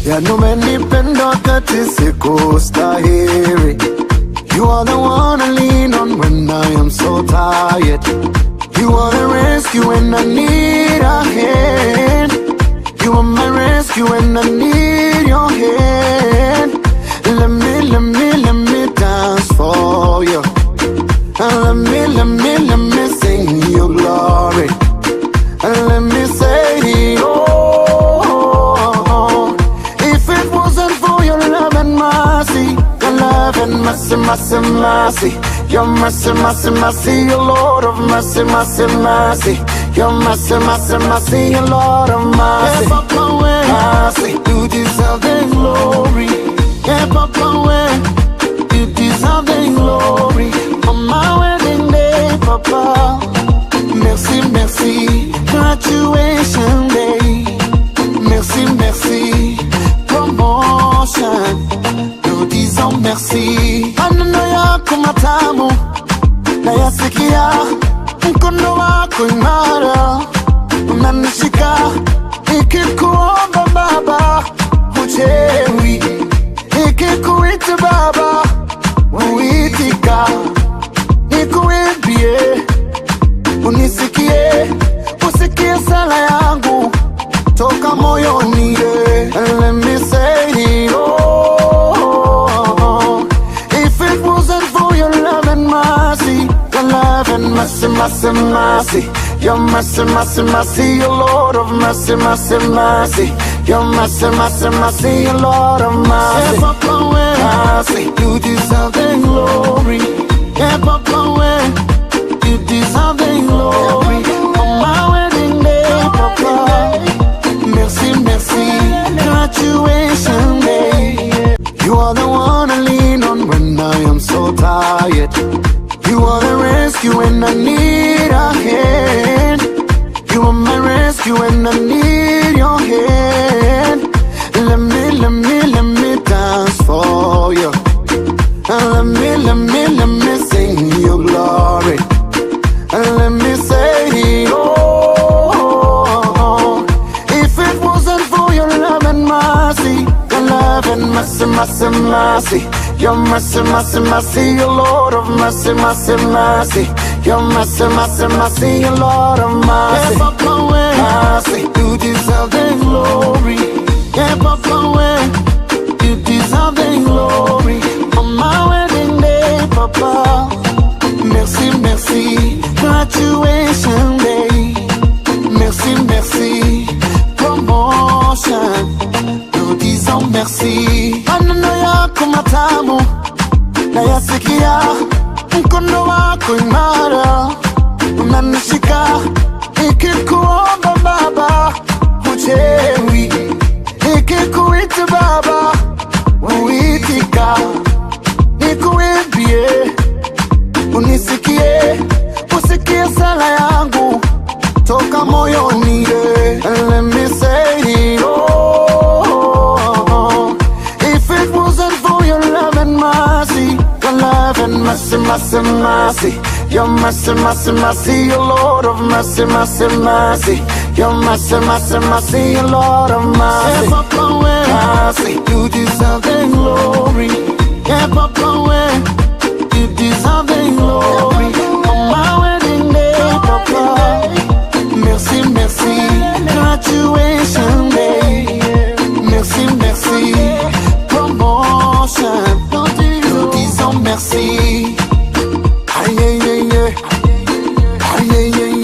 Yanumendipenda wakati sikustahili. You are the one I lean on when I am so tired. You are the rescue when I need a hand. You are my rescue when I need your hand. Let me dance for you. Let me sing your glory. Let me say, oh, if it wasn't for your love and mercy, your love and mercy, mercy, mercy, your mercy, mercy, mercy, your Lord of mercy, mercy, mercy, your mercy, mercy, mercy, your Lord of mercy. Yeah, Papa, mercy, you deserve the glory. Yeah, Papa, you deserve the glory. On my wedding day, Papa, merci, merci, graduation day, merci, merci, promotion, nous disons merci. Maneno yako matamu nayasikia, mkono wako imara unanishika, nikikuomba Baba huchewi, nikikuita Baba uitika, nikuimbie unisikie, usikie sala yangu toka moyoni. Let me say, oh, if it wasn't for your love and mercy, your love and mercy, mercy, mercy, your mercy, mercy, mercy, your Lord of mercy, mercy, mercy, your mercy, mercy, mercy, your Lord of mercy. Yeah, Papa, mercy, you deserve the glory. Yeah, Papa, you deserve the glory. On my wedding day, Papa, merci, merci, graduation day. You are the one I lean on when I am so tired. You are the rescue when I need a hand. You are my rescue when I need your hand. Let me dance for you. Let me sing your glory. Let me say, oh, if it wasn't for your love and mercy, your love and mercy, mercy, mercy, your mercy, mercy, mercy, your Lord of mercy, mercy, mercy, your mercy, mercy, mercy, your Lord of mercy. Yeah, Papa, mercy, you deserve the glory. Yeah, Papa, you deserve the glory. On my wedding day, Papa, merci, merci, graduation day, merci, merci, promotion, nous disons merci. Maneno yako matamu nayasikia, mkono wako imara unanishika, nikikuomba Baba huchewi, nikikuita Baba uitika, nikuimbie unisikie, usikie sala yangu toka moyoni. Let me say, oh, if it wasn't for your love and mercy, your love and mercy, mercy, mercy, your mercy, mercy, mercy, your Lord of mercy, mercy, mercy, your mercy, mercy, mercy, your Lord of mercy. Yeah, Papa, mercy, you deserve the glory. Yeah, Papa, you deserve the glory. On my wedding day, Papa, merci, merci, graduation day, merci, merci, promotion, nous disons merci. Aïe, aïe, aïe, aïe, aïe, aïe,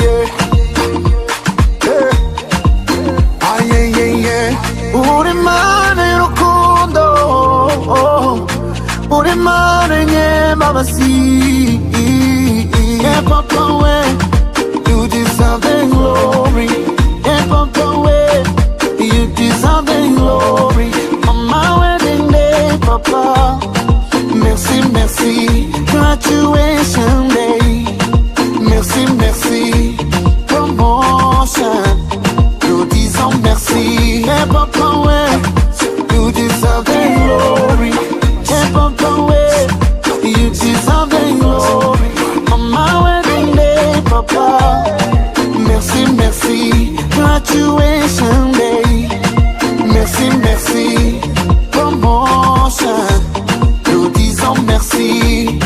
aïe, aïe, aïe, urimane rukundo, urimane nyemabasi. Yeah, Papa, you deserve the glory. Yeah, Papa, you deserve the glory. On my wedding day, Papa, merci, merci, graduation day, merci, merci, promotion, nous disons merci. Yeah, Papa, you deserve the glory. Yeah, Papa, you deserve the glory. merci, graduation day. Merci, merci, promotion. Nous disons merci.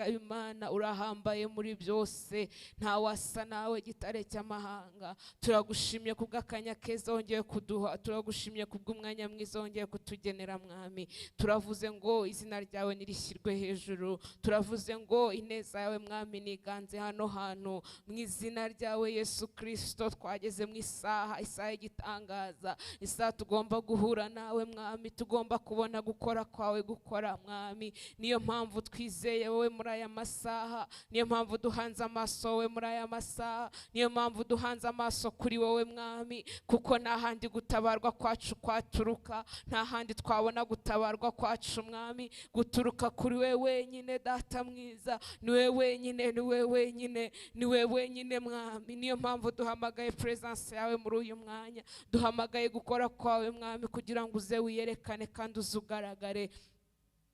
Imana urahambaye muri byose, nta wasa nawe gitare cy'amahanga. Turagushimye kubw'akanya keza wongeye kuduha, turagushimye kubw'umwanya mwiza wongeye kutugenera mwami. Turavuze ngo izina ryawe nirishyirwe hejuru, turavuze ngo ineza yawe mwami niganze hano hantu mu izina ryawe Yesu Kristo. Twageze mu isaha y'igitangaza, isaha tugomba guhura nawe mwami, tugomba kubona gukora kwawe gukora mwami. Niyo mpamvu twizeye wowe muri aya masaha, niyo mpamvu duhanze amaso wowe muri aya masaha, niyo mpamvu duhanze amaso kuri wowe mwami, kuko nta handi gutabarwa kwacu kwaturuka, nta handi twabona gutabarwa kwacu mwami guturuka kuri wewe wenyine data mwiza. Ni wewe wenyine, ni wewe wenyine, ni wewe wenyine mwami. Niyo mpamvu duhamagaye presence yawe muri uyu mwanya, duhamagaye gukora kwawe mwami, kugira ngo uze wiyerekane kandi uzugaragare.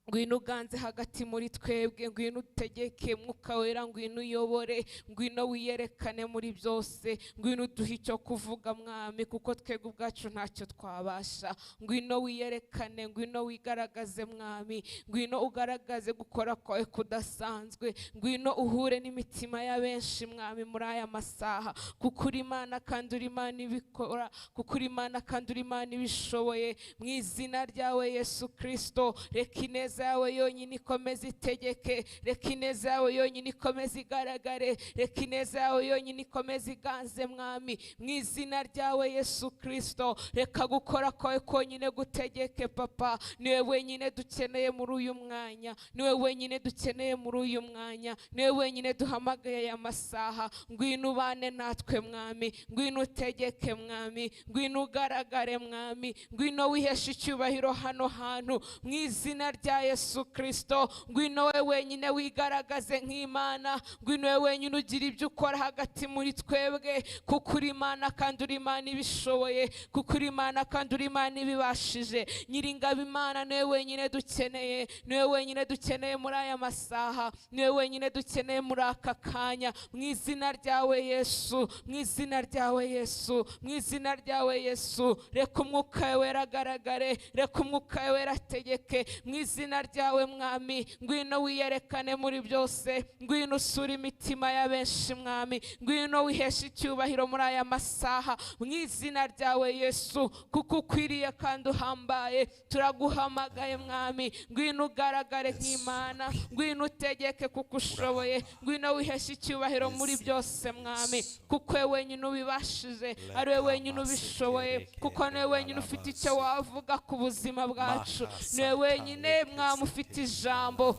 Ngwino uganze hagati muri twebwe, ngwino utegeke Mwuka Wera, ngwino uyobore, ngwino wiyerekane muri byose, ngwino uduhe icyo kuvuga mwami, kuko twebwe ubwacu ntacyo twabasha. Ngwino wiyerekane, ngwino wigaragaze mwami, ngwino ugaragaze gukora kwawe kudasanzwe, ngwino uhure n'imitima ya benshi mwami muri aya masaha, kuko uri Imana kandi uri Imana ibikora, kuko uri Imana kandi uri Imana ibishoboye. Mu izina ryawe Yesu Kristo, reka ineza yawe yonyine ikomeze itegeke, reka ineza yawe yonyine ikomeze igaragare, reka ineza yawe yonyine ikomeze iganze mwami. Mu izina ryawe Yesu Kristo, reka gukora kwawe konyine gutegeke papa. Niwe wenyine dukeneye muri uyu mwanya, niwe wenyine dukeneye muri uyu mwanya, niwe wenyine duhamagaye aya masaha. Ngwino ubane natwe mwami, ngwino utegeke mwami, ngwino ugaragare mwami, ngwino wiheshe icyubahiro hano hantu mu izina rya Yesu Kristo. Ngwino we wenyine wigaragaze nk'Imana, ngwino we wenyine ugira ibyo ukora hagati muri twebwe, kuko uri Imana kandi uri Imana ibishoboye, kuko uri Imana kandi uri Imana ibibashije. Nyiringabo Imana, niwe wenyine dukeneye, niwe wenyine dukeneye muri aya masaha, niwe wenyine dukeneye muri aka kanya. Mu izina ryawe Yesu, mu izina ryawe Yesu, mu izina ryawe Yesu, reka Umwuka Wera agaragare, reka Umwuka Wera ategeke mu izina ryawe mwami. Ngwino wiyerekane muri byose, ngwino usura imitima ya benshi mwami, ngwino wiheshe icyubahiro muri aya masaha mu izina ryawe Yesu, kuko ukwiriye kandi uhambaye. Turaguhamagaye mwami, ngwino ugaragare nk'Imana, ngwino utegeke kuko ushoboye, ngwino wiheshe icyubahiro muri byose mwami, kuko we wenyine ubibashije, ari we wenyine ubishoboye, kuko niwe wenyine ufite icyo wavuga ku buzima bwacu, niwe wenyine mwami ufite ijambo.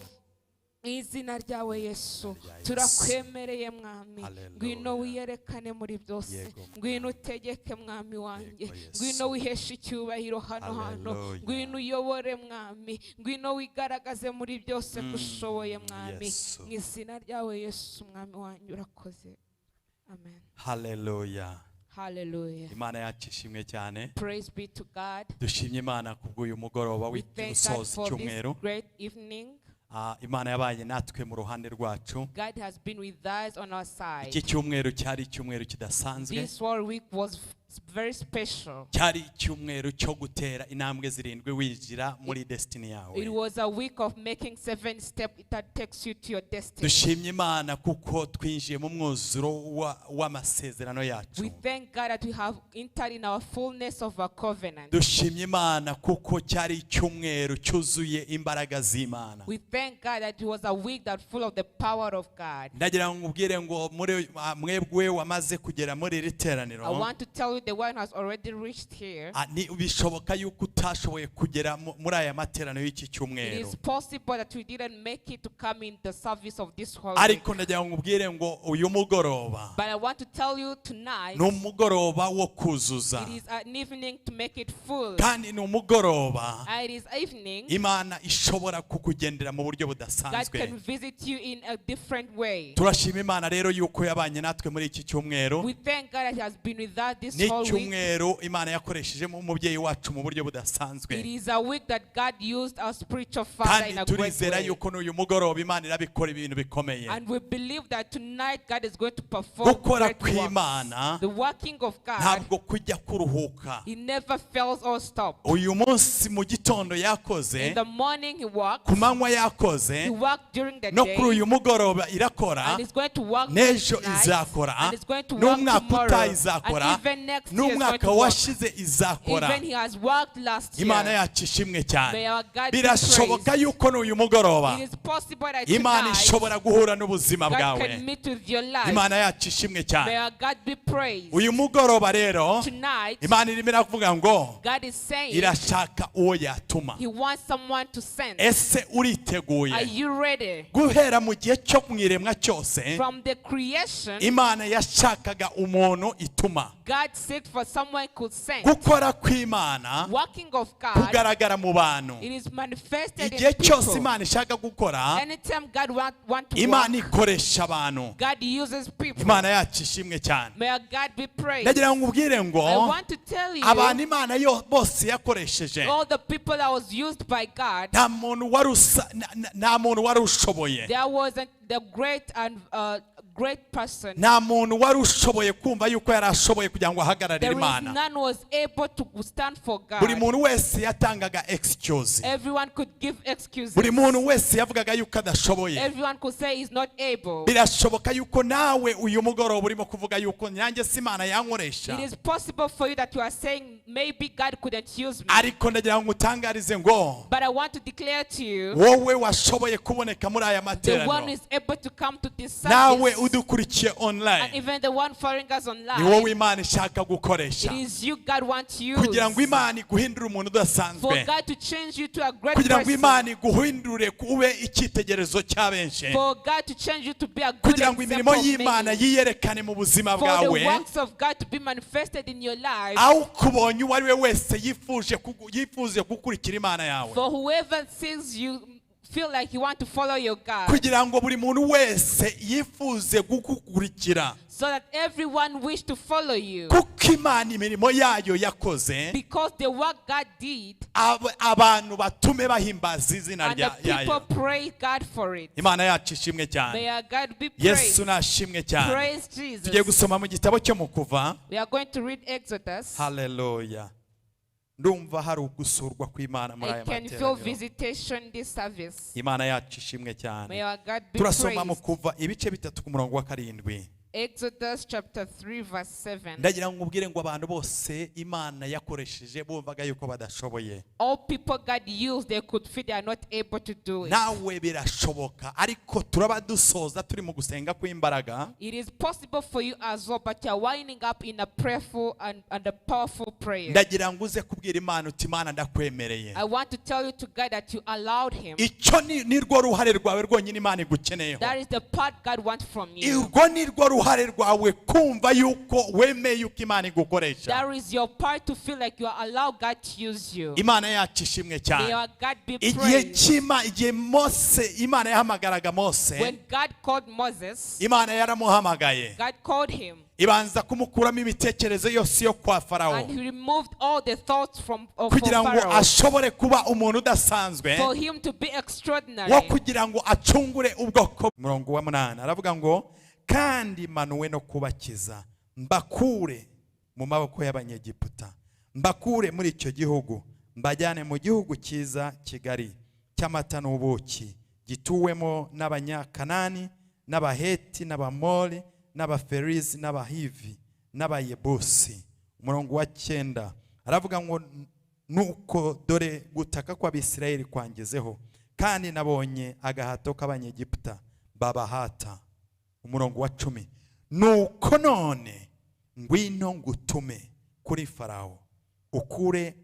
Izina ryawe Yesu turakwemereye mwami, ngwino wiyerekane muri byose, ngwino utegeke mwami wanjye, ngwino wiheshe icyubahiro hano hantu, ngwino uyobore mwami, ngwino wigaragaze muri byose kushoboye mwami. Mu izina ryawe Yesu mwami wanjye urakoze, amen. Hallelujah. Hallelujah. Imana yacu ishimwe cyane. Praise be to God. Dushimye Imana kubw'uyu mugoroba w'usoza cyumweru. Great evening. Imana yabaye natwe mu ruhande rwacu. God has been with us on our side. Iki cyumweru cyari icyumweru kidasanzwe. This whole week was very special. Cyari icyumweru cyo gutera intambwe zirindwi winjira muri destiny yawe. It was a week of making 7 steps that takes you to your destiny. Dushimye Imana kuko twinjiye mu mwuzuro w'amasezerano yacu. We thank God that we have entered in our fullness of our covenant. Dushimye Imana kuko cyari icyumweru cyuzuye imbaraga z'Imana. We thank God that it was a week that full of the power of God. Ndagira ngo ubwire ngo muri mwebwe wamaze kugera muri iri teraniro. I want to tell you the one has already reached here. Ni bishoboka yuko utashoboye kugera muri aya materaniro y'iki cyumweru. It is possible that we didn't make it to come in the service of this whole ariko ndagira ngo ubwire ngo uyu mugoroba. But I want to tell you tonight. Ni umugoroba wo kuzuza. It is an evening to make it full. Kandi ni umugoroba. It is evening. Imana ishobora kukugendera mu buryo budasanzwe. God can visit you in a different way. Turashima Imana rero yuko yabanye natwe muri iki cyumweru. We thank God that He has been with us this icyumweru Imana yakoreshejemo umubyeyi wacu mu buryo It budasanzwe is a week that God used our spiritual father in kandi a great turizera way. yuko n'uyu mugoroba Imana irabikora ibintu bikomeye And we believe that tonight God is going to perform gukora great works. kw'Imana The working of God, ntabwo kujya kuruhuka He never fails or stops. uyu munsi mu gitondo In yakoze the morning He works, ku manywa yakoze He worked during the no kuri day, uyu mugoroba irakora and He's going to work n'ejo tonight, izakora and He's going to work n'umwaka tomorrow, utaha and izakora even next year He's going n'umwaka to work. washize izakora Even He has worked last Imana year. yacu ishimwe cyane May our God be birashoboka praised. yuko n'uyu mugoroba It is possible that Imana tonight ishobora guhura n'ubuzima God bwawe can meet with your life. Imana yacu ishimwe May cyane our God be praised. uyu mugoroba rero Tonight, Imana irimo iravuga ngo God is saying irashaka uwo yatuma He wants someone to send. ese Are uriteguye you ready? guhera mu gihe cyo mu iremwa cyose From the creation, Imana yashakaga umuntu ituma God said for someone could send. gukora kw'Imana Working of God, kugaragara mu bantu it is manifested igihe in cyose people. Imana ishaka gukora Anytime God want to Imana work, ikoresha abantu God uses people. Imana yacu ishimwe cyane May our God be praised. ndagira ngo ubwire ngo I want to tell you, abantu Imana bose yakoresheje all the people that was used by God, nta muntu wari ushoboye there wasn't the great and great person. nta muntu wari ushoboye kumva yuko yari ashoboye kugira ngo ahagararire There is Imana none was able to stand for buri God. muntu wese yatangaga excuse Everyone could give excuses. buri muntu wese yavugaga yuko adashoboye Everyone could say he's not able. birashoboka yuko nawe uyu mugoroba urimo kuvuga yuko nyanjye si Imana yankoresha It is possible for you that you are saying maybe God couldn't use me. ariko ndagira ngo utangarize ngo But I want to declare to you, wowe washoboye kuboneka muri aya the one who materaniro is able to come to this nawe service, udukurikiye and online even the one following us ni online, wowe Imana ishaka gukoresha it is you God wants to use. kugira ngo Imana iguhindure umuntu For udasanzwe God to change you to a great kugira ngo person. Imana iguhindure ube icyitegererezo cy'abenshi For God to change you to be a good kugira ngo example imirimo of y'Imana many. yiyerekane mu buzima For the bwawe works of God to be manifested in your life. aho ukubonye uwo ari we wese yifuje gukurikira Imana yawe For whoever sees you feel like you want to follow your God, kugira ngo buri muntu wese yifuze gukurikira so that everyone wish to follow you, kuko Imana imirimo yayo yakoze because the work God did, abantu batume bahimbaza izina and the people ryayo praise God for it. Imana yacu ishimwe cyane May our God be Yesu praised. nashimwe cyane Praise tugiye Jesus. gusoma mu gitabo cyo mu kuva We are going to read Exodus. haleluya ndumva hari ugusurwa kw'Imana muri I aya can feel materaniro visitation this service. Imana yacu ishimwe cyane May our God be turasoma mu praised. kuva ibice 3 ku murongo wa 7 Exodus chapter 3 verse 7. ndagira ngo ubwire ngo abantu bose Imana yakoresheje bumvaga yuko badashoboye All people God used, they could feel they are not able to do it. nawe birashoboka ariko turaba dusoza turi mu gusenga kw'imbaraga It is possible for you as well, but you are winding up in a prayerful and a powerful prayer. ndagira ngo uze kubwira Imana uti Imana ndakwemereye I want to tell you to God that you allowed Him. icyo ni rwo ruhare rwawe rwonyine Imana igukeneyeho That is the part God wants from you. urwo ni rwo ruhare rwawe kumva yuko wemeye yuko Imana igukoresha That is your part to feel like you are allowed God to use you. Imana yacu ishimwe May cyane our God be igihe praised. igihe Mose Imana yahamagaraga Mose When God called Moses, Imana yaramuhamagaye God called him, ibanza kumukuramo imitekerezo yose yo kwa Farawo and He removed all the thoughts from kugira ngo Pharaoh, ashobore kuba umuntu udasanzwe for him to be extraordinary. wo kugira ngo acungure ubwoko umurongo wa 8 aravuga ngo kandi manuwe no kubakiza mbakure mu maboko y'abanyegiputa mbakure muri icyo gihugu mbajyane mu gihugu cyiza kigari cy'amata n'ubuki gituwemo n'abanyakanani n'abaheti n'abamori n'abaferizi n'abahivi n'abayebusi umurongo wa 9 aravuga ngo nuko dore gutaka kw'Abisirayeli kwangezeho kandi nabonye agahato k'abanyegiputa babahata umurongo wa 10 nuko none ngwino ngutume kuri Farawo ukure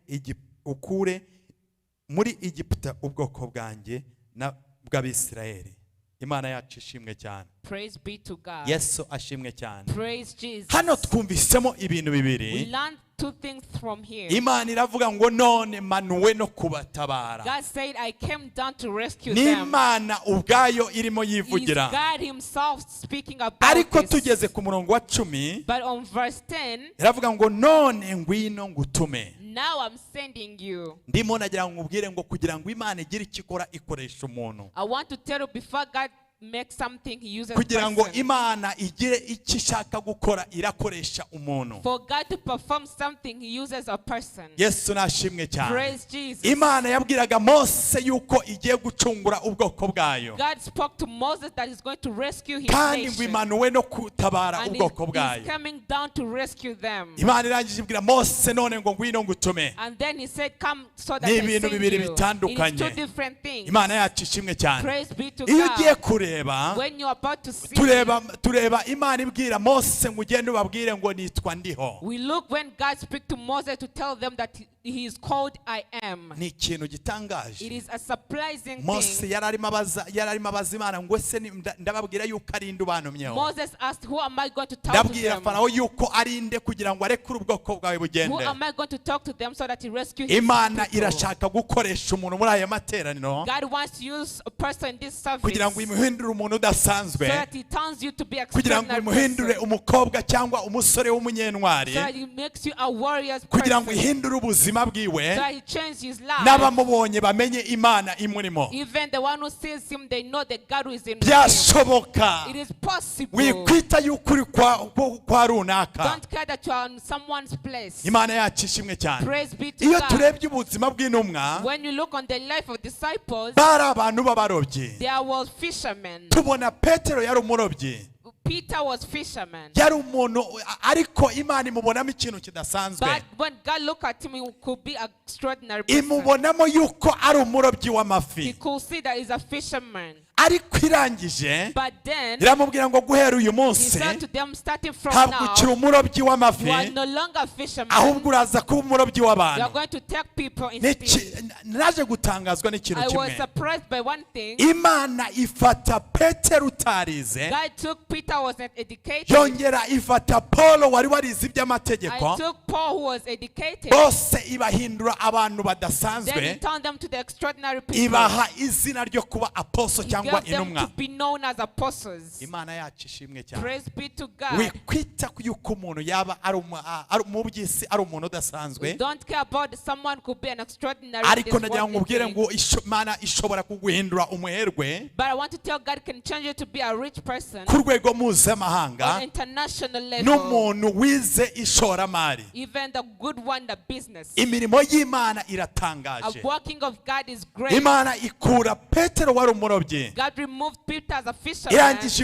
muri Egiputa ubwoko bwanjye na bw'Abisirayeli Imana yacu ishimwe cyane. Praise be to God. Yesu ashimwe cyane. Praise Jesus. Hano twumvisemo ibintu We bibiri. learned two things from here. Imana iravuga ngo none manuwe no kubatabara. God said, I came down to rescue them. N'Imana ubwayo irimo It's yivugira. God himself speaking about Ariko this. tugeze ku murongo wa 10 But on verse 10, iravuga ngo none ngwino ngutume. now I'm sending you. Ndimo nagira ngo ubwire ngo kugira ngo Imana igire icyo ikora ikoresha umuntu. I want to tell you, before God makes something, he uses a Kugira ngo person. Imana igire icyo ishaka gukora irakoresha umuntu. For God to perform something, he uses a person. Yesu nashimwe cyane. Praise Jesus. Imana yabwiraga Mose yuko igiye gucungura ubwoko bwayo. God spoke to Moses that he's going to rescue his Kandi ngo nation. imanuwe no kutabara And ubwoko he's bwayo. coming down to rescue them. Imana irangije ibwira Mose none ngo ngwino ngutume. And then he said, come so that Ni I ibintu send bibiri you. It is bitandukanye. two different things. Imana yacu ishimwe cyane. Praise be to Iyo ugiye God. kureba When you're about to see, tureba Imana ibwira Mose ngo ugende ubabwire ngo nitwa ndiho. we look when God speaks to Moses to tell them that he is called I am. Ni ikintu It gitangaje. is a surprising Mose thing. yararimo abaza Imana ngo se ndababwira yuko ari nde ubantumyeho. Moses asked, who am I going to talk to Ndabwira them? Farawo yuko ari nde kugira ngo arekure ubwoko bwawe Who bugende. am I going to talk to them so that he rescue his Imana people? irashaka gukoresha umuntu muri aya materaniro God wants to use a person in this service kugira ngo imuhindure umuntu so udasanzwe, that he turns you to be kugira ngo extraordinary imuhindure person, umukobwa cyangwa umusore w'umunyentwari, so that he makes you a warrior kugira ngo person, ihindure ubuzima so bwiwe, that he changes his life. n'abamubonye bamenye Imana imurimo. Even the one who sees him, they know that God who is in him. Byashoboka. It is possible. Wikwita yuko uri kwa runaka. Don't care that you are on someone's place. Imana yacu ishimwe cyane. Praise be to Iyo God. turebye ubuzima bw'intumwa, When you look on the life of disciples, bari abantu b'abarobyi. there was fishermen. Tubona Petero yari umurobyi. Peter was fisherman. Yari umuntu ariko Imana imubonamo ikintu kidasanzwe. But when God looked at him, he could be an extraordinary person. Imubonamo yuko ari umurobyi He w'amafi. could see that he's a fisherman. Ariko irangije But then iramubwira ngo guhera uyu he munsi said to them, starting from ntabwo now, ukiri umurobyi you are w'amafi, no longer a fisherman. ahubwo uraza kuba umurobyi You are w'abantu. going to take people instead. Naje gutangazwa n'ikintu I was kimwe. surprised by one thing. Imana ifata Petero utarize, God took Peter who was not educated. yongera ifata Paulo wari warize I iby'amategeko, took Paul who was educated. bose ibahindura abantu Then he badasanzwe, turned them to the extraordinary people. ibaha izina ryo kuba apostle He cyangwa gave them to intumwa. be known as apostles. Imana yacu ishimwe cyane. Praise be to God. Wikwita yuko umuntu yaba ari mu by'isi ari umuntu udasanzwe, Don't care about someone could be an extraordinary in ariko this nagira ngo worldly ubwire thing. ngo Imana ishobora kuguhindura umuherwe But I want to tell God can change you to be a rich person ku rwego on mpuzamahanga, international level. n'umuntu wize ishoramari. Even the good one, the business. Imirimo y'Imana A iratangaje. working of God is great. Imana ikura Petero wari umurobyi, God removed Peter as a fisherman. irangije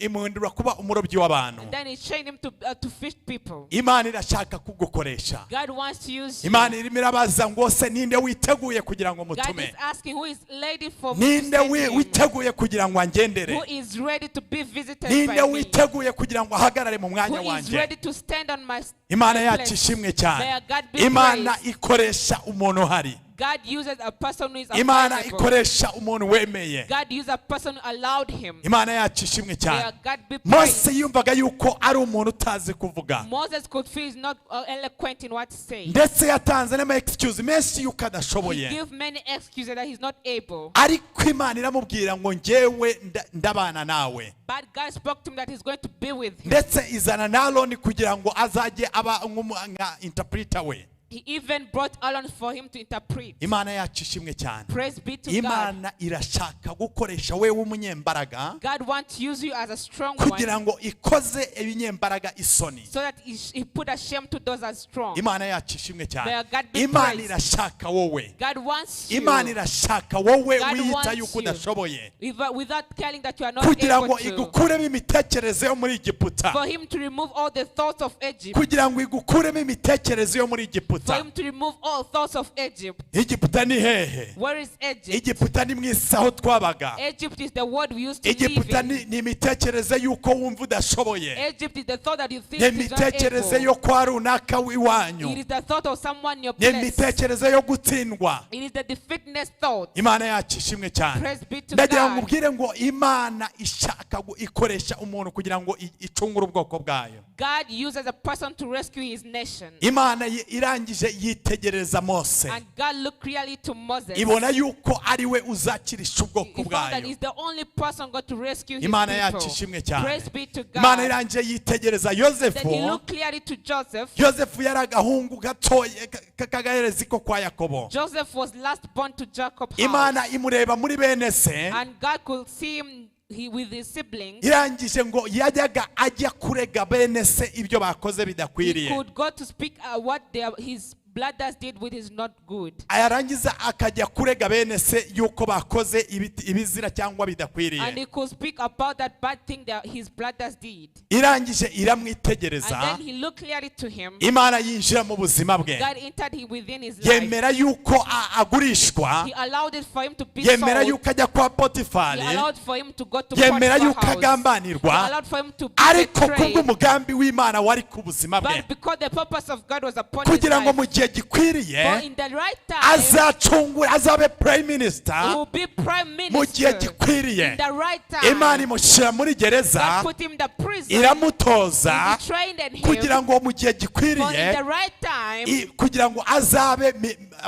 imuhindura kuba umurobyi w'abantu. Then he trained him to fish people. Imana irashaka kugukoresha. God wants to use you. Imana irimo irabaza ngo se ninde witeguye kugira ngo God mutume, is asking who is ready for me to ninde send him? witeguye kugira ngo angendere, Who is ready to be visited ninde by me? witeguye kugira ngo ahagarare mu mwanya Who is wanjye. ready to stand on my Imana my yacu place? ishimwe cyane. May God be Imana praised. ikoresha umuntu uhari. God uses a person who is Imana available. ikoresha umuntu wemeye. God used a person who allowed him. Imana yacu ishimwe May cyane. God be Mose praised. yumvaga yuko ari umuntu utazi kuvuga, Moses could feel he's not eloquent in what to say. ndetse yatanze n'ama excuse menshi yuko He adashoboye, gave many excuses that he's not able. ariko Imana iramubwira ngo njyewe ndabana nawe, But God spoke to him that he's going to be with him. ndetse izana na Aroni kugira ngo azajye aba nka interpreter we. He even brought Aaron for him to interpret. Imana yacu ishimwe cyane. Praise be to God. Imana irashaka gukoresha wewe w'umunyembaraga God wants to use you as a strong one kugira ngo ikoze ibinyembaraga isoni. so that he put a shame to those as strong. Imana yacu ishimwe cyane. May God be Imana praised. irashaka wowe. God wants you Imana irashaka wowe God wiyita wants yuko you. udashoboye, without caring that you are not kugira able ngo to. igukuremo imitekerereze yo muri Egiputa, For him to remove all the thoughts of Egypt. kugira ngo igukuremo imitekerereze yo muri Egiputa, egiputa him to remove all thoughts of Egypt. egiputa ni hehe Where is Egypt? egiputa ni mu isi aho twabaga Egypt is the word we used to live egiputa in. ni imitekerereze y'uko wumva udashoboye Egypt is the thought that you think ni is not imitekerereze able. yo kwa runaka It w'iwanyu is the thought of someone in your ni place. imitekerereze yo gutsindwa It is the defeatness thought. imana yacu ishimwe cyane Praise be to ndagira ngo God. mubwire ngo imana ishaka ikoresha umuntu kugira ngo icungure ubwoko bwayo God uses a person to rescue his nation. imana irangije yitegereza mose And God looked clearly to Moses. ibona yuko ari we uzakirisha ubwoko He found that bwayo he's the only person God to rescue his imana yacu people. ishimwe cyane Praise be to imana God. irangije yitegereza Then yosefu he looked clearly to Joseph. yosefu yari agahungu gatoye k'agaherezi ko kwa yakobo Joseph was last born to Jacob's imana house. imureba muri bene se And God could see him with his siblings. irangije ngo yajyaga ajya kurega bene se ibyo bakoze He bidakwiriye could go to speak what his brothers did with is not good. ayarangiza akajya kurega bene se yuko bakoze ibizira cyangwa And bidakwiriye he could speak about that bad thing that his brothers did. irangije And iramwitegereza then he looked clearly to him. imana yinjira mu buzima bwe God entered him within his life. yemera yuko agurishwa He allowed it for him to be yemera sold. yuko ajya kwa He potifari allowed for him to go to yemera Potiphar's yuko house. He agambanirwa allowed for him to be ariko betrayed. kubw'umugambi w'imana wari ku buzima bwe But because the purpose of God was upon his kugira ngo mu life, gihe gikwiriye for in the right time, azacungura azabe prime minister he will be prime mu gihe minister. gikwiriye In the right time, imana imushyira muri gereza God put him in the prison. iramutoza He trained him kugira ngo mu gihe for in gikwiriye the right time kugira ngo azabe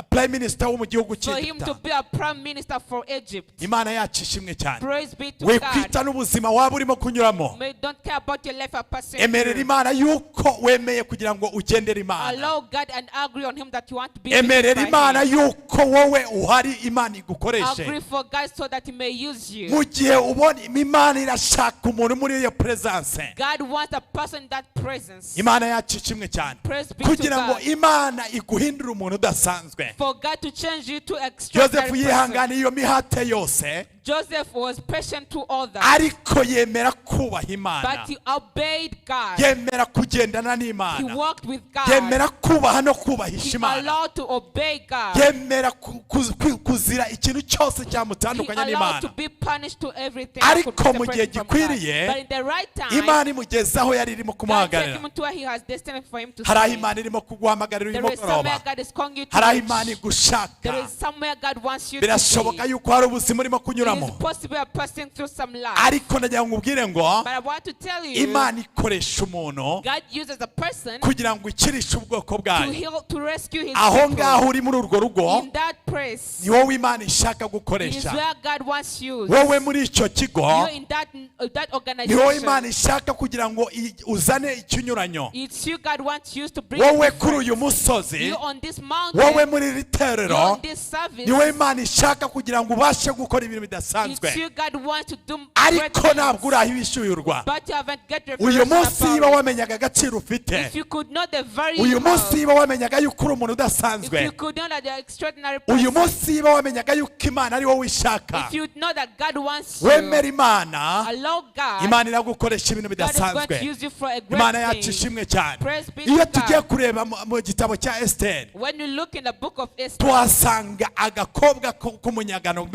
prime minister wo mu gihugu for him to cy'Egiputa be a prime minister for Egypt. imana yacu ishimwe cyane Praise be to wikwita God. n'ubuzima waba urimo kunyuramo Don't care about your life or passing emerera through. imana yuko wemeye kugira ngo ugendere imana Allow God and agree on him that you want to be used emerera by imana him. yuko wowe uhari imana igukoreshe Agree for God so that he may use you. mu gihe ubona imana irashaka umuntu muri iyo presence God wants a person in that presence. imana yacu ishimwe cyane Praise be to kugira ngo God. imana iguhindure umuntu udasanzwe For God to change you to extraordinary yosefu person. yihanganiye iyo mihate yose Joseph was patient to others, ariko yemera kubaha imana but he obeyed God. yemera kugendana He n'imana walked with yemera God. kubaha no He kubahisha imana allowed to obey God. yemera kuzira ikintu cyose He cyamutandukanya allowed to n'imana be punished to everything that could ariko mu separate gihe him from God. gikwiriye But in the right time, imana imugeza aho yari irimo God take kumuhagarara him to where he has destined for him to hari aho stay. imana irimo kuguhamagarira uyu There is somewhere mugoroba God is calling you to hari aho reach. imana igushaka There is somewhere God wants you to be. birashoboka yuko hari ubuzima urimo It kunyuramo is possible you're passing through some life. ariko ndagira ngo ubwire ngo But I want to tell you, imana ikoresha umuntu God uses a person kugira ngo ikirishe ubwoko to bwayo heal, to rescue his aho people. ngaho uri muri urwo rugo In that place, ni wowe imana ishaka it is gukoresha where God wants you. wowe muri icyo kigo You're in that ni wowe organization. imana ishaka kugira ngo uzane ikinyuranyo It's you God wants you to bring wowe difference. kuri uyu musozi You on this mountain. wowe muri iri You terero on this service. ni wowe imana ishaka kugira ngo ubashe gukora ibintu It's bidasanzwe you God wants to do great ariko things. ntabwo uraho ibishyuyurwa But you haven't get uyu revelation munsi about niba it. wamenyaga agaciro ufite If you could know the very uyu munsi well, niba wamenyaga yuko uri umuntu if udasanzwe you could know that you're extraordinary uyu person, munsi niba wamenyaga yuko imana ari wowe ishaka if you know that God wants you, wemera imana allow God, imana iragukoresha ibintu God is going to bidasanzwe use you for a imana great yacu thing. ishimwe cyane Praise be iyo to tugiye God. kureba mu gitabo cya esiteri When you look in the book of Esther, tuhasanga agakobwa k'umunyagano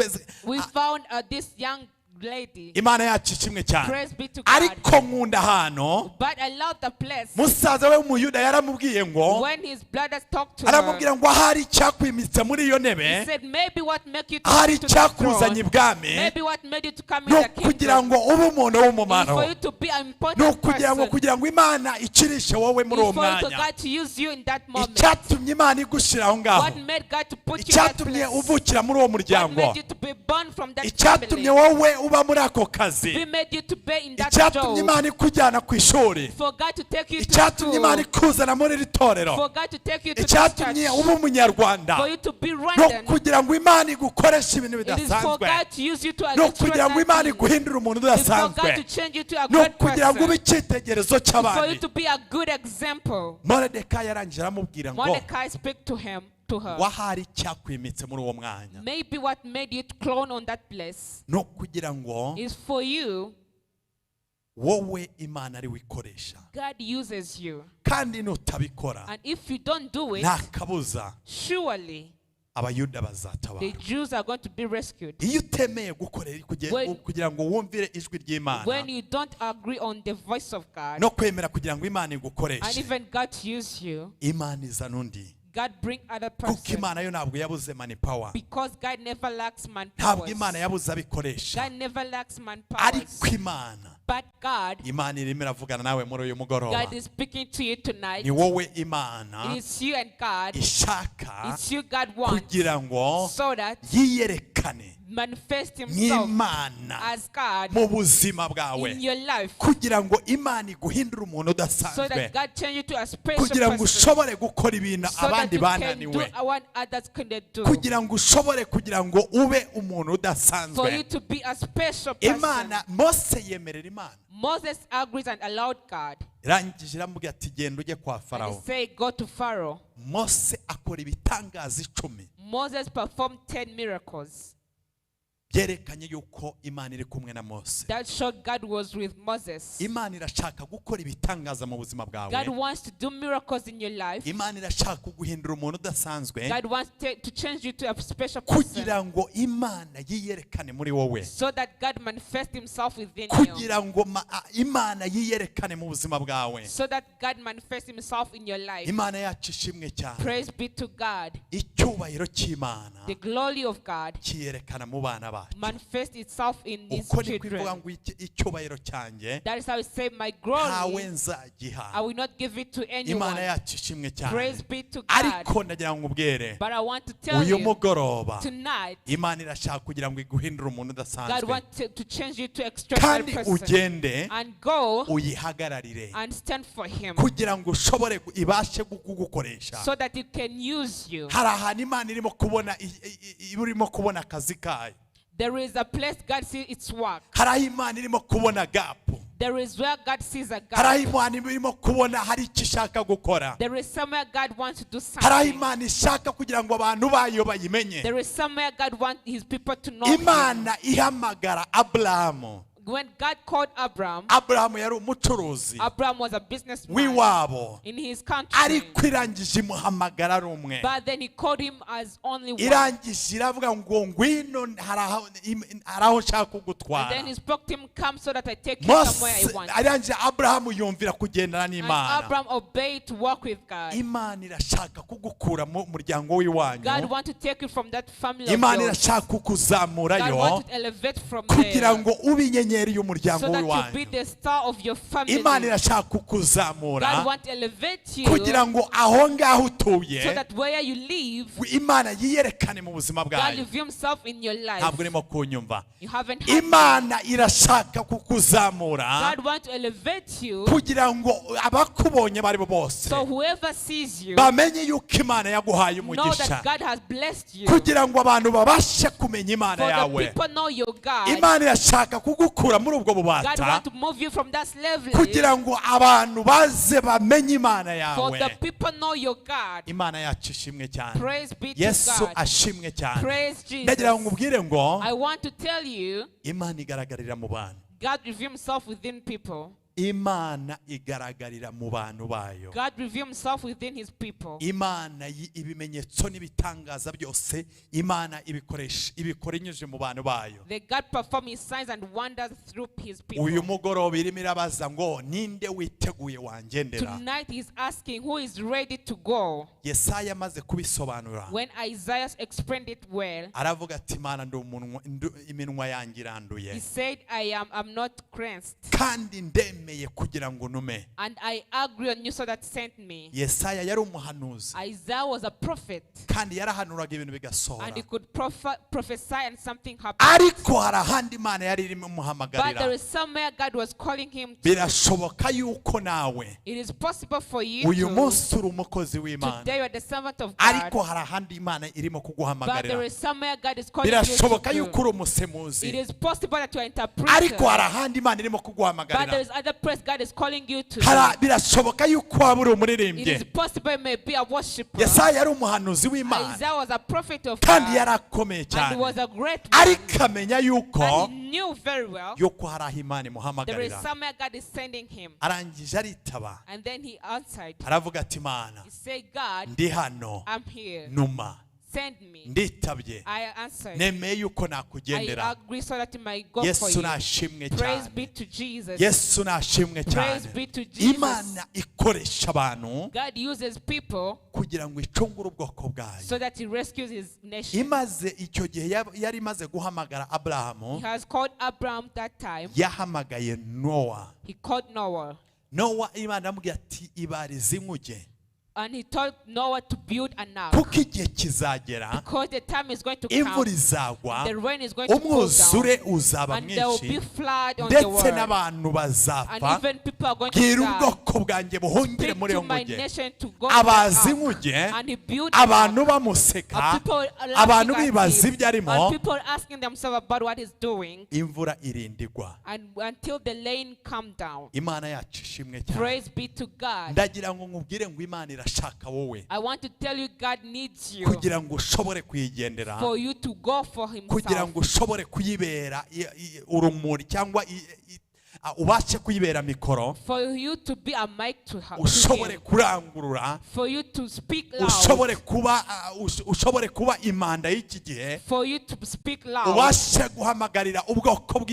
we found this young lady. imana yacu ishimwe cyane Praise be to God. ariko nkunda hano But I love the place. musaza we w'umuyuda yaramubwiye ngo When his brothers talked to her, aramubwira ngo ahari icyakwimitse muri iyo he ntebe said, maybe what make you to ahari come to the icyakuzanye throne, ibwami maybe what made you to come in ni the ukugira kingdom, ngo ube umuntu is w'umumaro for you to be an ni important ukugira ngo person. imana ikirishe wowe muri uwo Is for you to mwanya God to use you in that moment. icyatumye imana igushyira aho ngaho What made God to put you in that icyatumye place? uvukira muri uwo What muryango made you to be born from that icyatumye family? wowe uba muri ako kazi We made you to be in that icyatumye job. imana ikujyana ku ishuri For God to take you to icyatumye imana school. ikuzana muri iri torero For God to take you to the icyatumye church. uba umunyarwanda For you to be no Rwandan. kugira ngo imana igukoreshe ibintu It is for bidasanzwe God to use you to no kugira ngo imana extraordinary things. iguhindure umuntu It is for God udasanzwe to change you to a no good kugira ngo ube person. icyitegererezo For you cy'abandi to be a good example. moridekayi yarangije aramubwira ngo Mordecai speak to him, to her. wahari icyakwimitse muri uwo mwanya Maybe what made you clone on that place no kugira ngo is for you wowe Imana ari wikoresha God uses you. kandi nutabikora And if you don't do it, nta kabuza surely abayuda the bazatabara. Jews are going to be rescued. Iyo utemeye gukorera kugira ngo wumvire ijwi When ry'Imana you don't agree on the voice of God, no kwemera kugira ngo Imana and igukoreshe, even God use you, Imana izana undi, God bring other kuko person. Imana yo ntabwo yabuze manpower, Because God never lacks ntabwo manpower. Imana yabuze abikoresha, God never lacks manpower. ariko Imana But God irimo iravugana nawe muri uyu mugoroba. God is speaking to you tonight. Ni wowe Imana It is you and God. ishaka It's you God wants kugira ngo so that yiyerekane manifest himself nk'Imana as God mu buzima bwawe, in your life, kugira ngo Imana iguhindure umuntu so udasanzwe, that God change you to a special kugira ngo person, ushobore gukora ibintu so that abandi you can do bananiwe, what others couldn't do, kugira ngo ushobore kugira ngo ube umuntu for you udasanzwe. to be a special person. Imana, Mose yemerera Imana, Moses agrees and allowed God, irangije iramubwira ati genda ujye kwa and he Farawo. said, go to Pharaoh. Mose akora ibitangaza 10 Moses performed 10 miracles byerekanye yuko Imana iri kumwe na Mose. that showed God was with Moses. Imana irashaka gukora ibitangaza mu buzima God bwawe. wants to do miracles in your life. Imana irashaka kuguhindura umuntu udasanzwe, God wants to change you to a special person, kugira ngo Imana yiyerekane muri wowe, so that God manifests himself within you, kugira ngo Imana yiyerekane mu buzima bwawe. so that God manifests himself in your life. Imana yacu ishimwe cyane. Praise be to God. Icyubahiro cy'Imana The glory of God kiyerekana mu bana bacu. manifests itself in these Uko ni kwivuga children. ngo icyubahiro cyanjye That is how we say, my ntawe glory, nzagiha. I will not give it to Imana anyone. yacu ishimwe cyane. Praise be to God. Ariko ndagira ngo ubwire But I want to tell uyu you mugoroba tonight, Imana irashaka kugira ngo iguhindure umuntu God udasanzwe, wants to change you to extraordinary kandi person, ugende and go uyihagararire, and stand for him, kugira ngo ushobore ibashe kugukoresha. so that it can use you. Hari ahantu Imana irimo kubona urimo kubona akazi kayo, There is a place God sees its work. hari aho Imana irimo kubona gap, There is where God sees a hari gap. aho Imana irimo kubona hari icyo ishaka gukora, There is somewhere God wants to do hari aho something. Imana ishaka kugira ngo abantu bayo bayimenye. There is somewhere God wants his people to know him. Imana ihamagara Aburahamu. When God called Abraham, Aburahamu yari umucuruzi Abraham was a businessman w'iwabo, in his country. ariko irangije imuhamagara ari umwe. But then he called him as only one. Irangije iravuga ngo ngwino hari aho nshaka And then kugutwara. he spoke to him, come so that I take you Mose somewhere I want. arangije Aburahamu yumvira kugendana And n'Imana. Abraham obeyed to walk with God. Imana irashaka kugukura mu muryango w'iwanyu. God wants to take you from that family of Imana yours. irashaka God kukuzamurayo wants to elevate from kugira there, ngo ube inyenyeri y'umuryango so that you be w'iwanyu. the star of your family. Imana irashaka kukuzamura God wants to elevate you, kugira ngo aho ngaho utuye so that where you live, Imana yiyerekane mu buzima God bwayo. reveal himself in your life. Ntabwo urimo kunyumva. You haven't had Imana irashaka kukuzamura God wants to elevate you, kugira ngo abakubonye bari bo bose so whoever sees you bamenye yuko Imana yaguhaye know umugisha, that God has blessed you. kugira ngo abantu babashe kumenya Imana For the yawe. people know your God. Imana irashaka kugukura muri ubwo God bubata wants to move you from that slavery, kugira ngo abantu baze bamenye Imana for the yawe. people know your God. Imana yacu ishimwe cyane. Praise be to Yesu God. ashimwe cyane. Praise Jesus. Ndagira ngo nkubwire ngo I want to tell you, Imana igaragarira mu bantu. God reveals himself within people. Imana igaragarira mu bantu bayo. God reveals himself within his people. Imana ibimenyetso n'ibitangaza byose Imana ibikora inyuze mu bantu bayo. That God perform his signs and wonders through his people. Uyu mugoroba irimo irabaza ngo ninde witeguye wangendera. Tonight he's asking who is ready to go. Yesaya amaze kubisobanura, When Isaiah explained it well, aravuga ati Imana iminwa yanjye iranduye, he said, I'm not cleansed, kandi ndemeye kugira ngo nume. and I agree on you, so that sent me. Yesaya yari umuhanuzi, Isaiah was a prophet, kandi yarahanuraga ibintu and bigasohora, he could prophesy and something happened. ariko hari ahandi Imana yari irimo But there imuhamagarira. is somewhere God was calling him to. Birashoboka yuko nawe It is possible for you uyu to. munsi uri umukozi w'Imana, Today you are the servant of God. ariko hari ahandi Imana irimo But there kuguhamagarira. is somewhere God is calling you Birashoboka to. yuko uri It umusemuzi, is possible that you are ariko hari interpreter. ahandi Imana irimo But there kuguhamagarira. is other other place God is calling you to. birashoboka yuko waba uri It umuririmbyi. is possible you may be a worshiper. Yesaya yari umuhanuzi w'Imana Isaiah was a prophet of kandi God, yari akomeye and he cyane, was a great man. ariko amenya yuko And he knew very well yuko hari aho Imana there is imuhamagarira. somewhere God is sending him. Arangije aritaba And then he answered. aravuga ati Mana He said, God, ndi hano I'm here. numa Send me. nditabye I answered. nemeye yuko I nakugendera. agree so that he might go for Yesu you. nashimwe Praise be cyane, to Jesus. Yesu nashimwe Praise cyane. be to Jesus. Imana ikoresha abantu God uses people kugira ngo icungure ubwoko bwayo. so that he rescues his nation. Imaze icyo gihe yari imaze guhamagara He Aburahamu, has called Abraham that time. yahamagaye Nowa. He called Noah. Nowa Imana amubwira ati ibarize inkuge And he told Noah to build an ark. kuko igihe kizagera Because the time is going to imvura come. izagwa, The rain is going to fall umwuzure down. uzaba And there will be mwinshi, flood on the ndetse world. n'abantu And bazapfa. even people are going to Bwira die. ubwoko bwanjye buhungire Speak muri to iyo my nkuge. nation to go Abazi to the ark. inkuge, And he built an abantu ark. bamuseka, And people are abantu laughing bibaza at ibyo him. arimo, And people are asking themselves about what he's doing. imvura irindigwa. And until the rain come down. Imana yacu ishimwe cyane. Praise be to God. Ndagira ngo nkubwire ngo Imana irashaka wowe I want to tell you God needs you kugira ngo ushobore kuyigendera, for you to go for kugira himself. ngo ushobore kuyibera urumuri cyangwa ubashe kuyibera mikoro, For you to be a mic to her. ushobore kurangurura, For you to speak ushobore loud. kuba imanda y'iki gihe, For you to speak loud. ubashe guhamagarira ubwoko